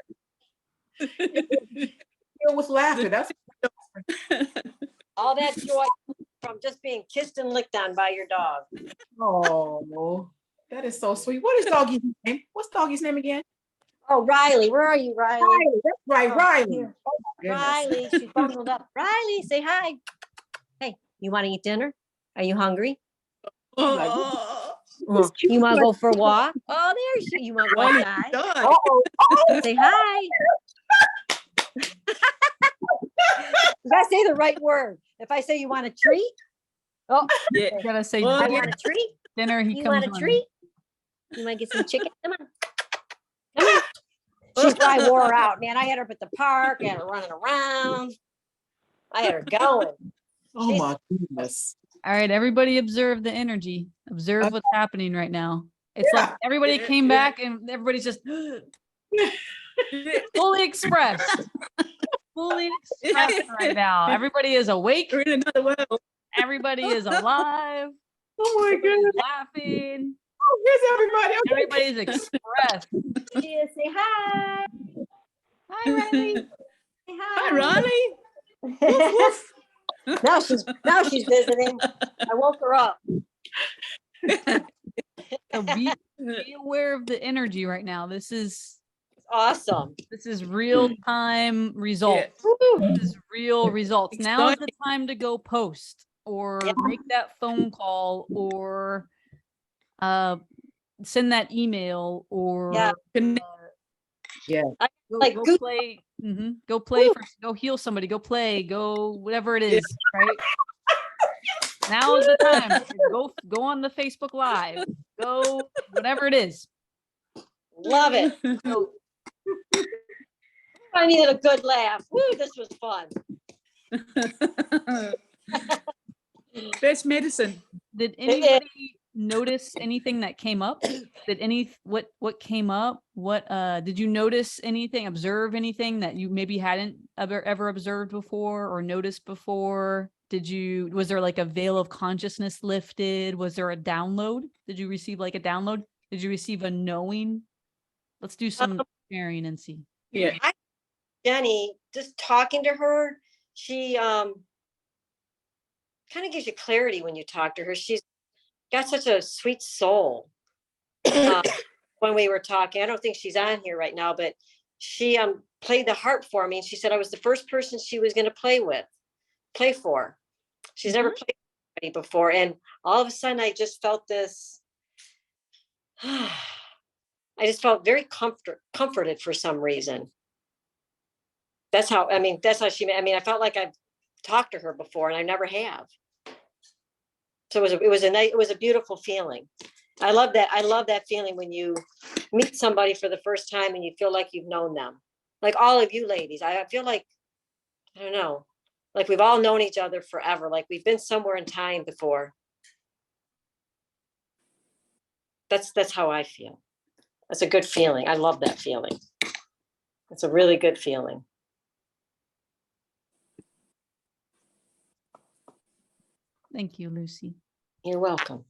filled with laughter. That's All that joy from just being kissed and licked on by your dog. oh, that is so sweet. What is doggy's name? What's doggy's name again? Oh, Riley, where are you, Riley? Riley. That's right, Oh, Riley. here. Oh, my goodness. Riley, she's bundled up. Riley, say hi. Hey, you want to eat dinner? Are you hungry? Oh, You want to go for a walk? Oh, there she. You want to go Riley, outside? God. Uh-oh. Say hi. You gotta say the right word. If I say you want a treat, oh, Yeah. You gotta say I dinner. want a treat. Dinner. He You comes want a on. treat? You want to get some chicken? Come on. Come on. She's probably wore her out, man. I had her up at the park, I had her running around. I had her going. Oh my goodness. All right, everybody observe the energy. Observe what's happening right now. It's Yeah. like everybody Yeah, came yeah. back and everybody's just fully expressed. Fully expressed right now. Everybody is awake. We're in another world. Everybody is alive. Oh my Everybody's goodness. laughing. Oh, here's everybody. Okay. Everybody's expressed. She is. Say hi. Hi, Riley. Say Hi, Riley. Woof, woof. now she's visiting. I woke her up. So be aware of the energy right now. This is Awesome. real time results. This is real results. Now is the time to go post or make that phone call or send that email or Yeah. go play. Go play go heal somebody, go play, go whatever it is, right? Now is the time. Go on the Facebook Live. Go whatever it is. Love it. So, I needed a good laugh. Woo, this was fun. Best medicine. did anybody notice anything that came up? What came up? What did you notice anything, observe anything that you maybe hadn't ever observed before or noticed before? Was there like a veil of consciousness lifted? Was there a download? Did you receive like a download? Did you receive a knowing? Let's do some sharing and see. Yeah. Jenny, just talking to her, she kind of gives you clarity when you talk to her. She's got such a sweet soul. When we were talking, I don't think she's on here right now, but she played the harp for me, and she said I was the first person she was going to play for. She's never played with anybody before, and all of a sudden I just felt this. I just felt very comforted for some reason. That's how she. I felt like I've talked to her before, and I never have. So it was a beautiful feeling. I love that. I love that feeling when you meet somebody for the first time and you feel like you've known them. Like all of you ladies, I feel like, I don't know, like we've all known each other forever. Like we've been somewhere in time before. That's how I feel. That's a good feeling. I love that feeling. It's a really good feeling. Thank you, Lucy. You're welcome.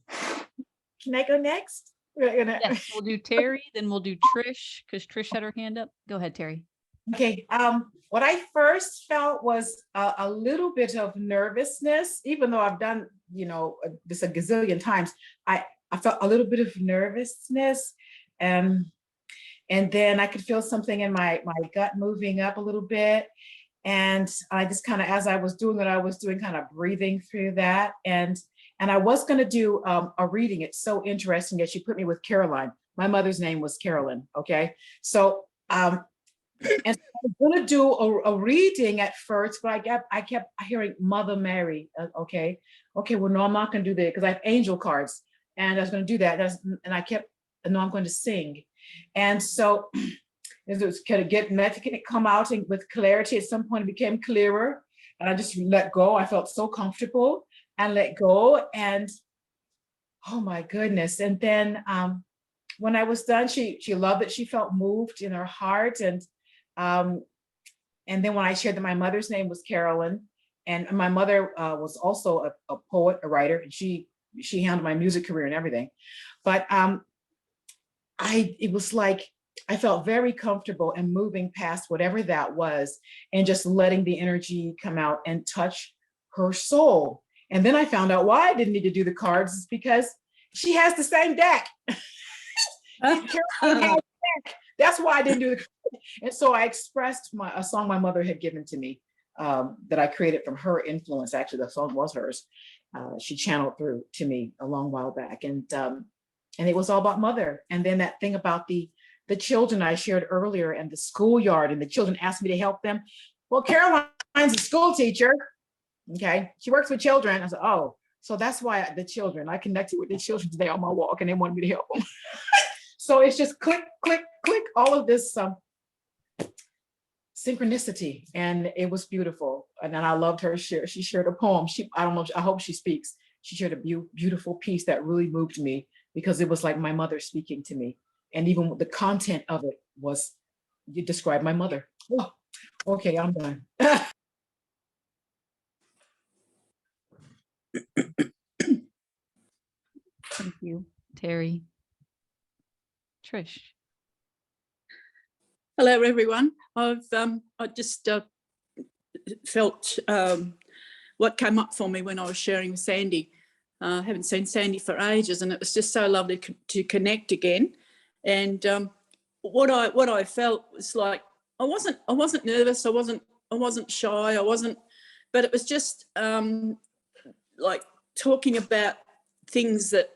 Can I go next? Yes, we'll do Terry, then we'll do Trish because Trish had her hand up. Go ahead, Terry. Okay. What I first felt was a little bit of nervousness, even though I've done, this a gazillion times. I felt a little bit of nervousness, and then I could feel something in my gut moving up a little bit. And I just kind of, as I was doing what I was doing, kind of breathing through that. And I was going to do a reading. It's so interesting that she put me with Caroline. My mother's name was Carolyn. Okay. So, and so I was going to do a reading at first, but I kept hearing Mother Mary. Okay. Well, no, I'm not going to do that because I have angel cards and I was going to do that. And I kept, no, I'm going to sing. And so it was kind of getting that to come out with clarity. At some point it became clearer and I just let go. I felt so comfortable and let go. And oh my goodness. And then when I was done, she loved it. She felt moved in her heart. And then when I shared that my mother's name was Carolyn, and my mother was also a poet, a writer, and she handled my music career and everything. But it was like, I felt very comfortable and moving past whatever that was and just letting the energy come out and touch her soul. And then I found out why I didn't need to do the cards is because she has the same deck. That's why I didn't do the cards. And so I expressed a song my mother had given to me that I created from her influence. Actually, the song was hers. She channeled through to me a long while back. And it was all about mother. And then that thing about the children I shared earlier and the schoolyard, and the children asked me to help them. Well, Caroline's a school teacher. Okay. She works with children. I said, oh, so that's why I connected with the children today on my walk and they wanted me to help them. So it's just click, click, click, all of this synchronicity. And it was beautiful. And then I loved her share. She shared a poem. I don't know, I hope she speaks. She shared a beautiful piece that really moved me because it was like my mother speaking to me. And even the content of it was, you described my mother. Oh, okay, I'm done. Thank you, Terry. Trish. Hello, everyone. I just felt what came up for me when I was sharing with Sandy. I haven't seen Sandy for ages, and it was just so lovely to connect again. And what I felt was like I wasn't nervous. I wasn't shy. But it was just like talking about things that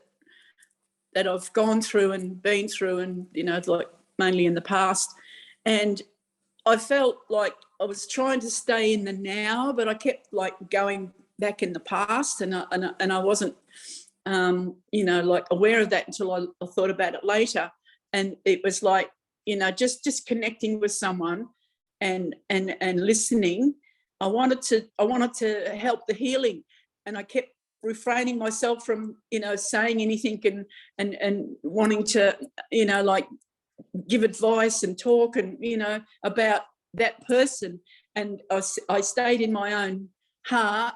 I've gone through and been through, and like mainly in the past. And I felt like I was trying to stay in the now, but I kept like going back in the past, and I wasn't, like aware of that until I thought about it later. And it was like, just connecting with someone and listening. I wanted to help the healing, and I kept refraining myself from, saying anything and wanting to, like give advice and talk and, about that person. And I stayed in my own heart,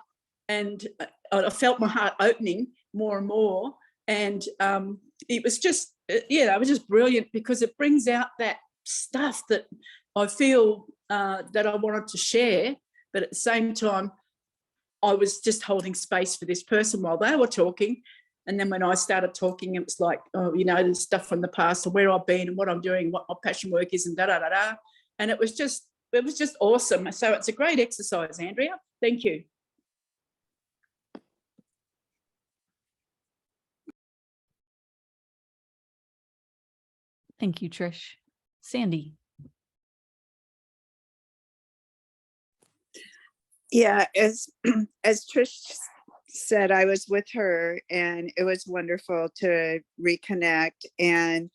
and I felt my heart opening more and more. And it was just, it was just brilliant, because it brings out that stuff that I feel that I wanted to share. But at the same time, I was just holding space for this person while they were talking. And then when I started talking, it was like, oh, there's stuff from the past, and where I've been and what I'm doing, what my passion work is, and da-da-da-da. And it was just awesome. So it's a great exercise, Andrea. Thank you. Thank you, Trish. Sandy. Yeah, as Trish said, I was with her, and it was wonderful to reconnect. And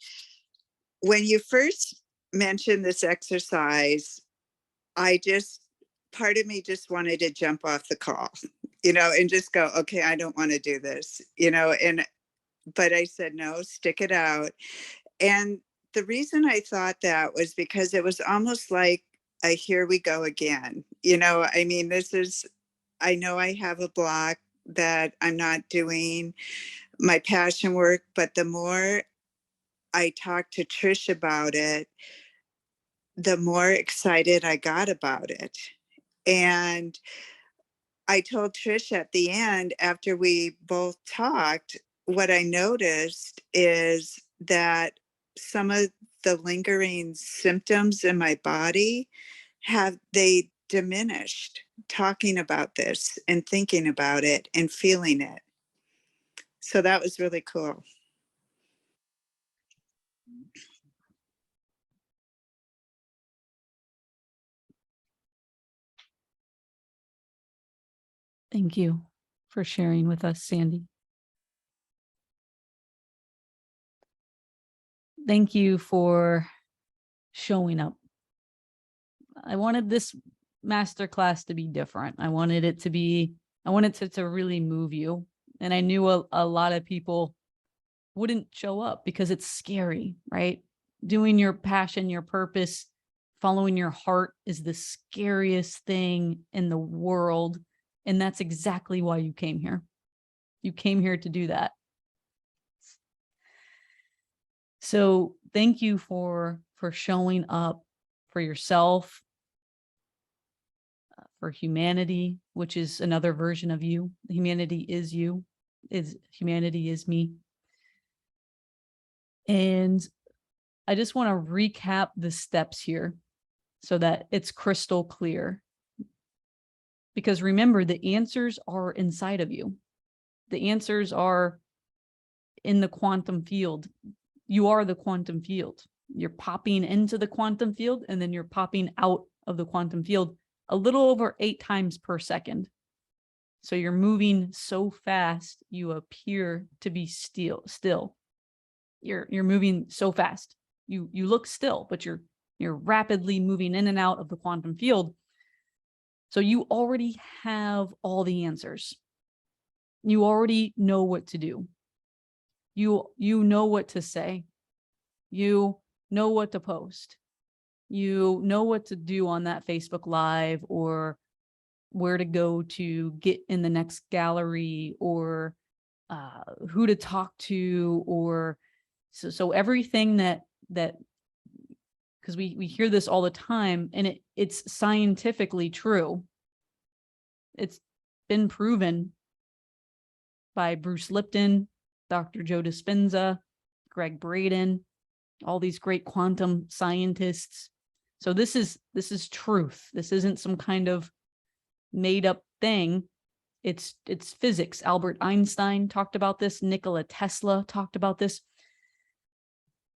when you first mentioned this exercise, part of me just wanted to jump off the call, and just go, okay, I don't want to do this, but I said, no, stick it out. And the reason I thought that was because it was almost like a here we go again. I mean, I know I have a block that I'm not doing my passion work, but the more I talked to Trish about it, the more excited I got about it. And I told Trish at the end, after we both talked, what I noticed is that some of the lingering symptoms in my body they diminished talking about this and thinking about it and feeling it. So that was really cool. Thank you for sharing with us, Sandy. Thank you for showing up. I wanted this masterclass to be different. I wanted it to really move you. And I knew a lot of people wouldn't show up because it's scary, right? Doing your passion, your purpose, following your heart is the scariest thing in the world. And that's exactly why you came here. You came here to do that. So thank you for showing up for yourself, for humanity, which is another version of you. Humanity is you. Humanity is me. And I just want to recap the steps here so that it's crystal clear. Because remember, the answers are inside of you. The answers are in the quantum field. You are the quantum field. You're popping into the quantum field, and then you're popping out of the quantum field a little over 8 times per second. So you're moving so fast, you appear to be still. You're moving so fast. You look still, but you're rapidly moving in and out of the quantum field. So you already have all the answers. You already know what to do. You know what to say. You know what to post. You know what to do on that Facebook Live, or where to go to get in the next gallery, or who to talk to, or so everything that that, because we hear this all the time, and it's scientifically true. It's been proven by Bruce Lipton, Dr. Joe Dispenza, Greg Braden, all these great quantum scientists. So this is truth. This isn't some kind of made up thing. It's physics. Albert Einstein talked about this. Nikola Tesla talked about this.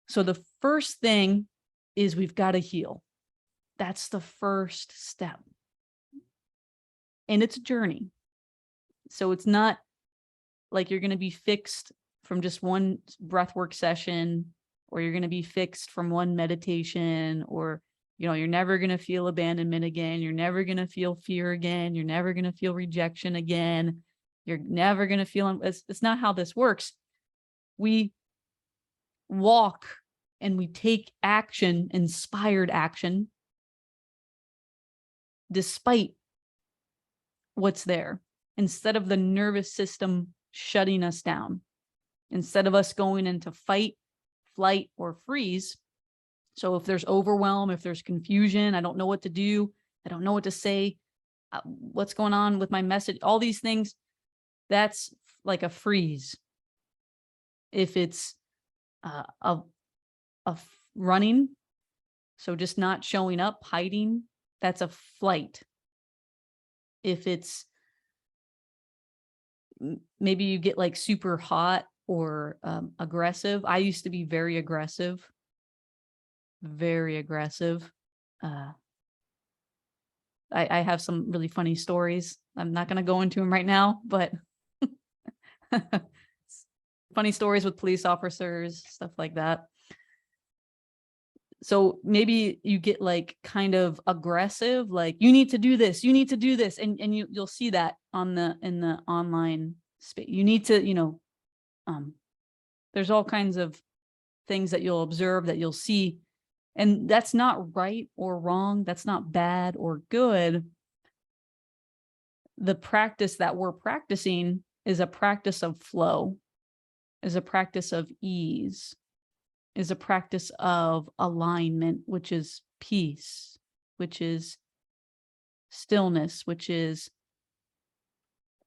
So the first thing is we've got to heal. That's the first step. And it's a journey. So it's not like you're going to be fixed from just one breathwork session, or you're going to be fixed from one meditation, or, you know, you're never going to feel abandonment again. You're never going to feel fear again. You're never going to feel rejection again. You're never going to feel, it's not how this works. We walk and we take action, inspired action, despite what's there, instead of the nervous system shutting us down, instead of us going into fight, flight, or freeze. So if there's overwhelm, if there's confusion, I don't know what to do, I don't know what to say, what's going on with my message, all these things, that's like a freeze. If it's running, so just not showing up, hiding, that's a flight. If it's maybe you get like super hot or aggressive. I used to be very aggressive. I have some really funny stories. I'm not going to go into them right now, but funny stories with police officers, stuff like that. So maybe you get like kind of aggressive, like you need to do this, you need to do this. And you'll see that in the online space. You need to, you know, there's all kinds of things that you'll observe, that you'll see. And that's not right or wrong. That's not bad or good. The practice that we're practicing is a practice of flow, is a practice of ease, is a practice of alignment, which is peace, which is stillness, which is,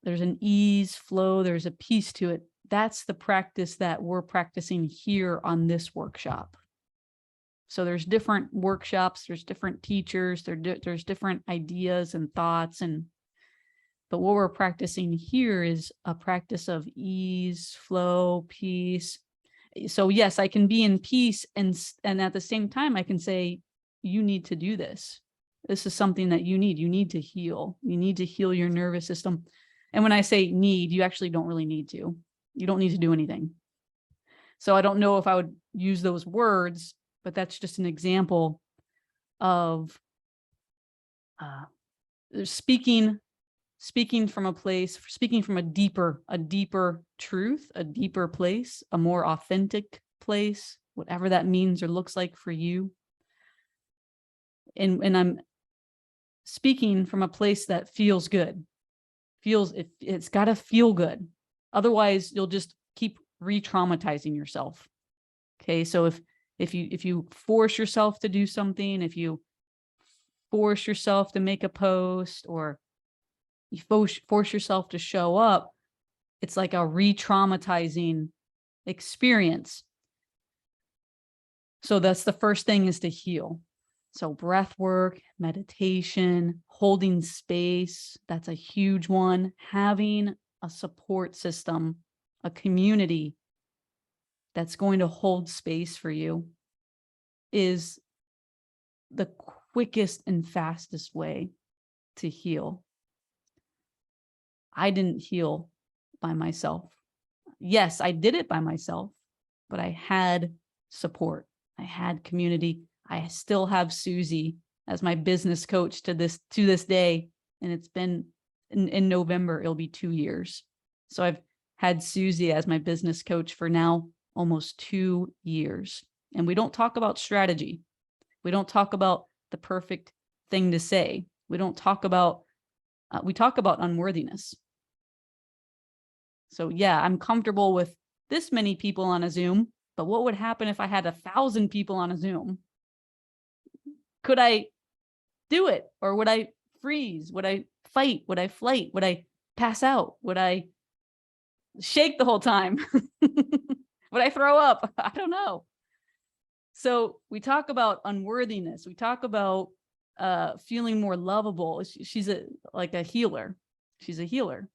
there's an ease, flow, there's a peace to it. That's the practice that we're practicing here on this workshop. So there's different workshops, there's different teachers, there's different ideas and thoughts, but what we're practicing here is a practice of ease, flow, peace. So yes, I can be in peace, and at the same time I can say, you need to do this. This is something that you need to heal. You need to heal your nervous system. And when I say need, you actually don't really need to. You don't need to do anything. So I don't know if I would use those words, but that's just an example of speaking from a place, speaking from a deeper truth, a deeper place, a more authentic place, whatever that means or looks like for you. And I'm speaking from a place that feels good. It's got to feel good. Otherwise, you'll just keep re-traumatizing yourself. Okay, so if you force yourself to do something, if you force yourself to make a post, or you force yourself to show up, it's like a re-traumatizing experience. So that's the first thing, is to heal. So breath work, meditation, holding space, that's a huge one. Having a support system, a community that's going to hold space for you is the quickest and fastest way to heal. I didn't heal by myself. Yes, I did it by myself, but I had support. I had community. I still have Susie as my business coach to this day. And it's been in November, it'll be 2 years. So I've had Susie as my business coach for now almost 2 years. And we don't talk about strategy. We don't talk about the perfect thing to say. We don't talk about, we talk about unworthiness. So yeah, I'm comfortable with this many people on a Zoom, But what would happen if I had 1,000 people on a Zoom? Could I do it? Or would I freeze? Would I fight? Would I flight? Would I pass out? Would I shake the whole time? Would I throw up? I don't know. So we talk about unworthiness. We talk about feeling more lovable. She's like a healer. She's a healer.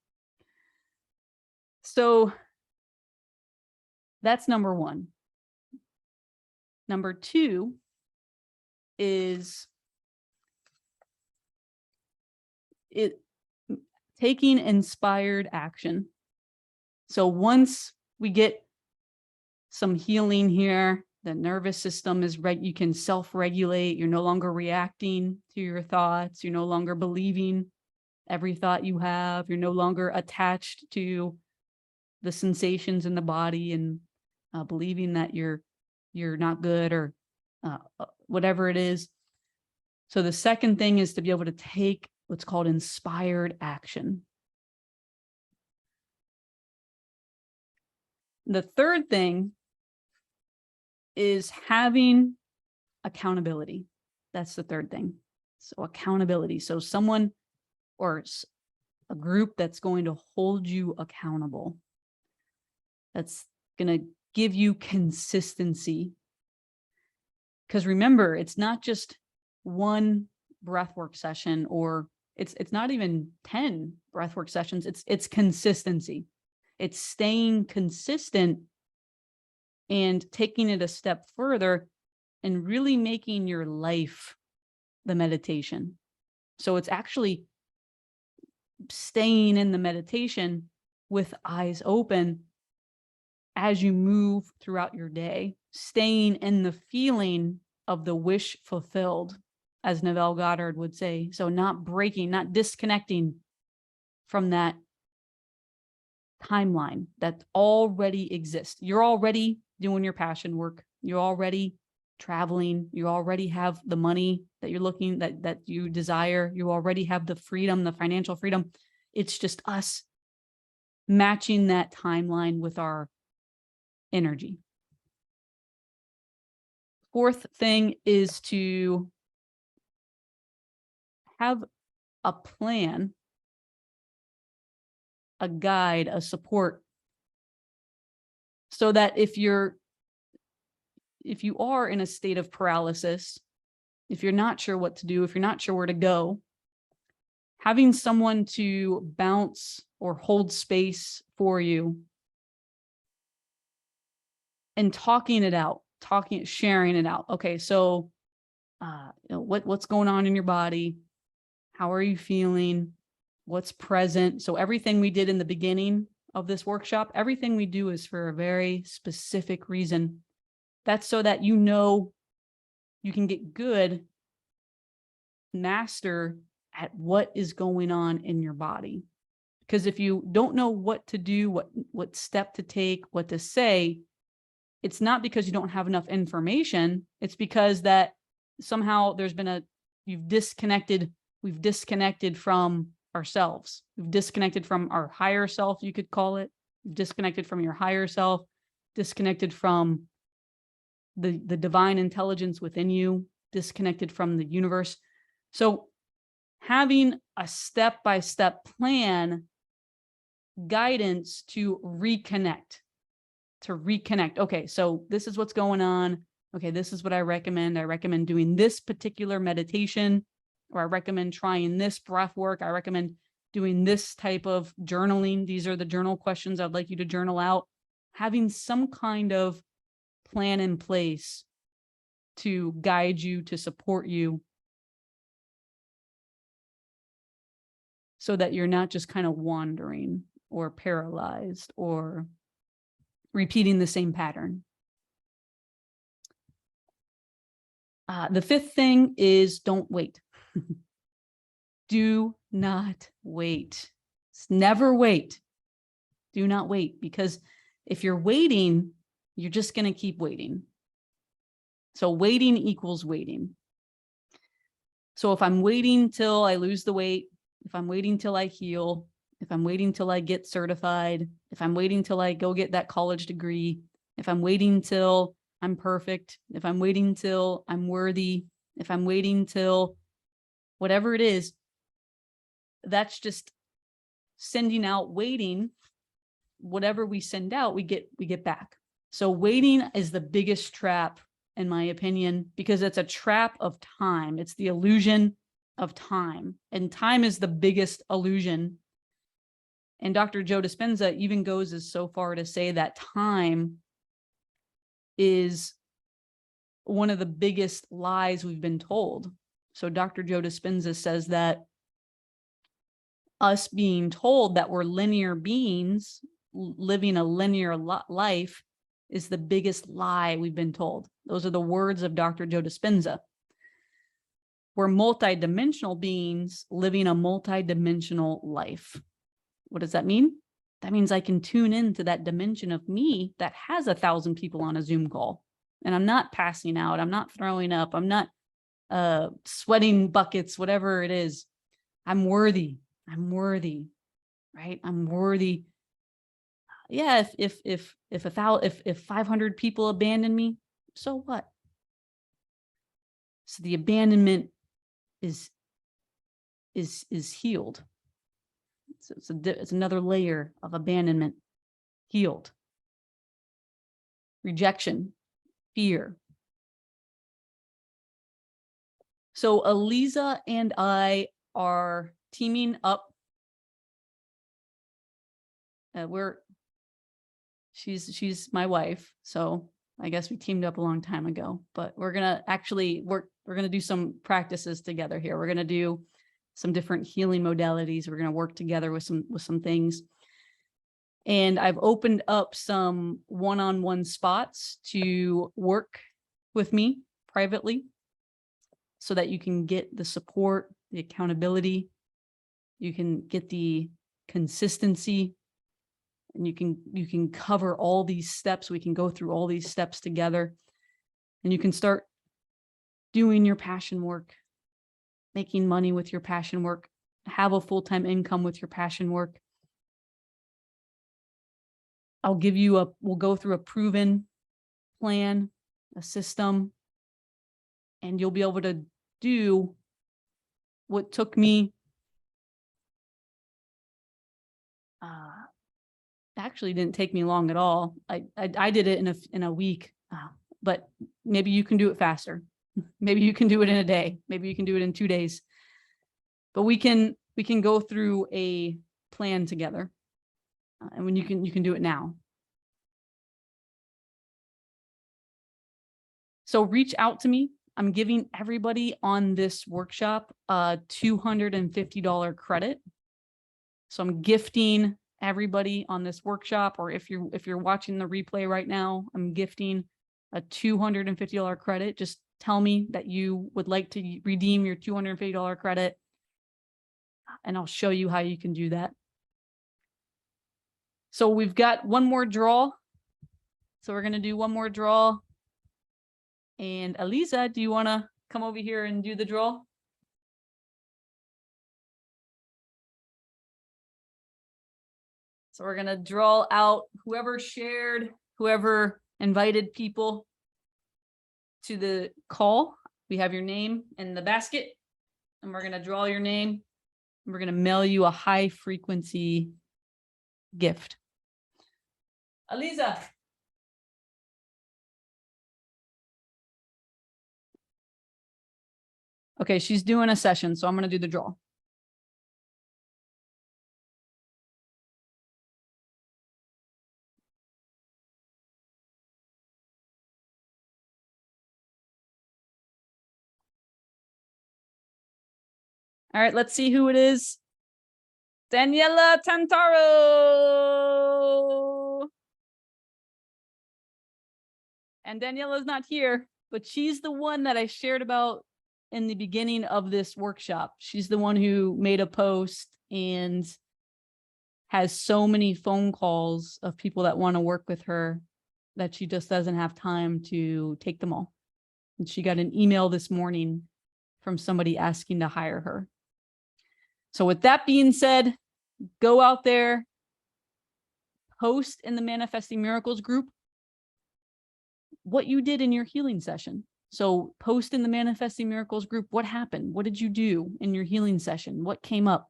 So that's number one. Number two is taking inspired action. So once we get some healing here, the nervous system is right. You can self-regulate. You're no longer reacting to your thoughts. You're no longer believing every thought you have. You're no longer attached to the sensations in the body and believing that you're not good or whatever it is. So the second thing is to be able to take what's called inspired action. The third thing is having accountability. That's the third thing. So accountability. So someone or a group that's going to hold you accountable. That's going to give you consistency. Because remember, it's not just one breathwork session, or it's not even 10 breathwork sessions. It's consistency. It's staying consistent and taking it a step further and really making your life the meditation. So it's actually staying in the meditation with eyes open as you move throughout your day, staying in the feeling of the wish fulfilled, as Neville Goddard would say. So not breaking, not disconnecting from that timeline that already exists. You're already doing your passion work. You're already traveling. You already have the money that you're looking, that you desire. You already have the freedom, the financial freedom. It's just us matching that timeline with our energy. Fourth thing is to have a plan, a guide, a support, so that if you are in a state of paralysis, if you're not sure what to do, if you're not sure where to go, having someone to bounce or hold space for you and talking it out, sharing it out. Okay, so what's going on in your body? How are you feeling? What's present? So everything we did in the beginning of this workshop, everything we do is for a very specific reason. That's so that you know you can get good, master at what is going on in your body. Because if you don't know what to do, what step to take, what to say, it's not because you don't have enough information. It's because that somehow we've disconnected from ourselves. We've disconnected from our higher self, you could call it. We've disconnected from your higher self, disconnected from the divine intelligence within you, disconnected from the universe. So having a step-by-step plan, guidance to reconnect. Okay, so this is what's going on. Okay, this is what I recommend. I recommend doing this particular meditation, or I recommend trying this breath work. I recommend doing this type of journaling. These are the journal questions I'd like you to journal out. Having some kind of plan in place to guide you, to support you, so that you're not just kind of wandering or paralyzed or repeating the same pattern. The fifth thing is don't wait. Do not wait. Never wait. Do not wait, because if you're waiting, you're just going to keep waiting. So waiting equals waiting. So if I'm waiting till I lose the weight, if I'm waiting till I heal, if I'm waiting till I get certified, if I'm waiting till I go get that college degree, if I'm waiting till I'm perfect, if I'm waiting till I'm worthy, if I'm waiting till whatever it is, that's just sending out, waiting. Whatever we send out, we get back. So waiting is the biggest trap, in my opinion, because it's a trap of time. It's the illusion of time, and time is the biggest illusion. And Dr. Joe Dispenza even goes as so far to say that time is one of the biggest lies we've been told. So Dr. Joe Dispenza says that us being told that we're linear beings living a linear life is the biggest lie we've been told. Those are the words of Dr. Joe Dispenza. We're multidimensional beings living a multidimensional life. What does that mean? That means I can tune into that dimension of me that has 1,000 people on a Zoom call. And I'm not passing out. I'm not throwing up. I'm not sweating buckets, whatever it is. I'm worthy. I'm worthy, right? I'm worthy. Yeah, if 500 people abandon me, so what? So the abandonment is healed. So it's another layer of abandonment, healed. Rejection, fear. So Aliza and I are teaming up. She's my wife, so I guess we teamed up a long time ago, but we're gonna actually we're gonna do some practices together here. We're gonna do some different healing modalities. We're gonna work together with some things. And I've opened up some one-on-one spots to work with me privately so that you can get the support, the accountability, you can get the consistency, and you can cover all these steps. We can go through all these steps together, and you can start doing your passion work, making money with your passion work, have a full-time income with your passion work. We'll go through a proven plan, a system, and you'll be able to do what took me actually didn't take me long at all. I did it in a week, but maybe you can do it faster. Maybe you can do it in a day. Maybe you can do it in 2 days. But we can go through a plan together, and when you can do it now. So reach out to me. I'm giving everybody on this workshop a $250 credit. So I'm gifting everybody on this workshop, or if you're watching the replay right now, I'm gifting a $250 credit. Just tell me that you would like to redeem your $250 credit, and I'll show you how you can do that. So we've got one more draw. So we're going to do one more draw. And Aliza, do you want to come over here and do the draw? So we're going to draw out whoever shared, whoever invited people to the call. We have your name in the basket, and we're going to draw your name. And we're going to mail you a high frequency gift. Aliza. Okay, she's doing a session, so I'm going to do the draw. All right, let's see who it is. Daniela Tantaro. And Daniela's not here, but she's the one that I shared about in the beginning of this workshop. She's the one who made a post and has so many phone calls of people that want to work with her that she just doesn't have time to take them all. And she got an email this morning from somebody asking to hire her. So with that being said, go out there, post in the Manifesting Miracles group what you did in your healing session. So post in the Manifesting Miracles group, what happened? What did you do in your healing session? What came up?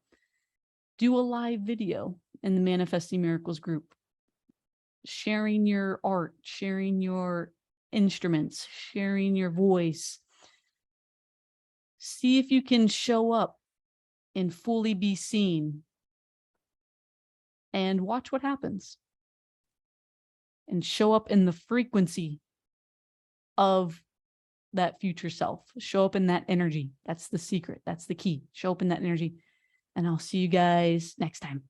Do a live video in the Manifesting Miracles group, sharing your art, sharing your instruments, sharing your voice. See if you can show up and fully be seen, and watch what happens. And show up in the frequency of that future self. Show up in that energy. That's the secret. That's the key. Show up in that energy. And I'll see you guys next time.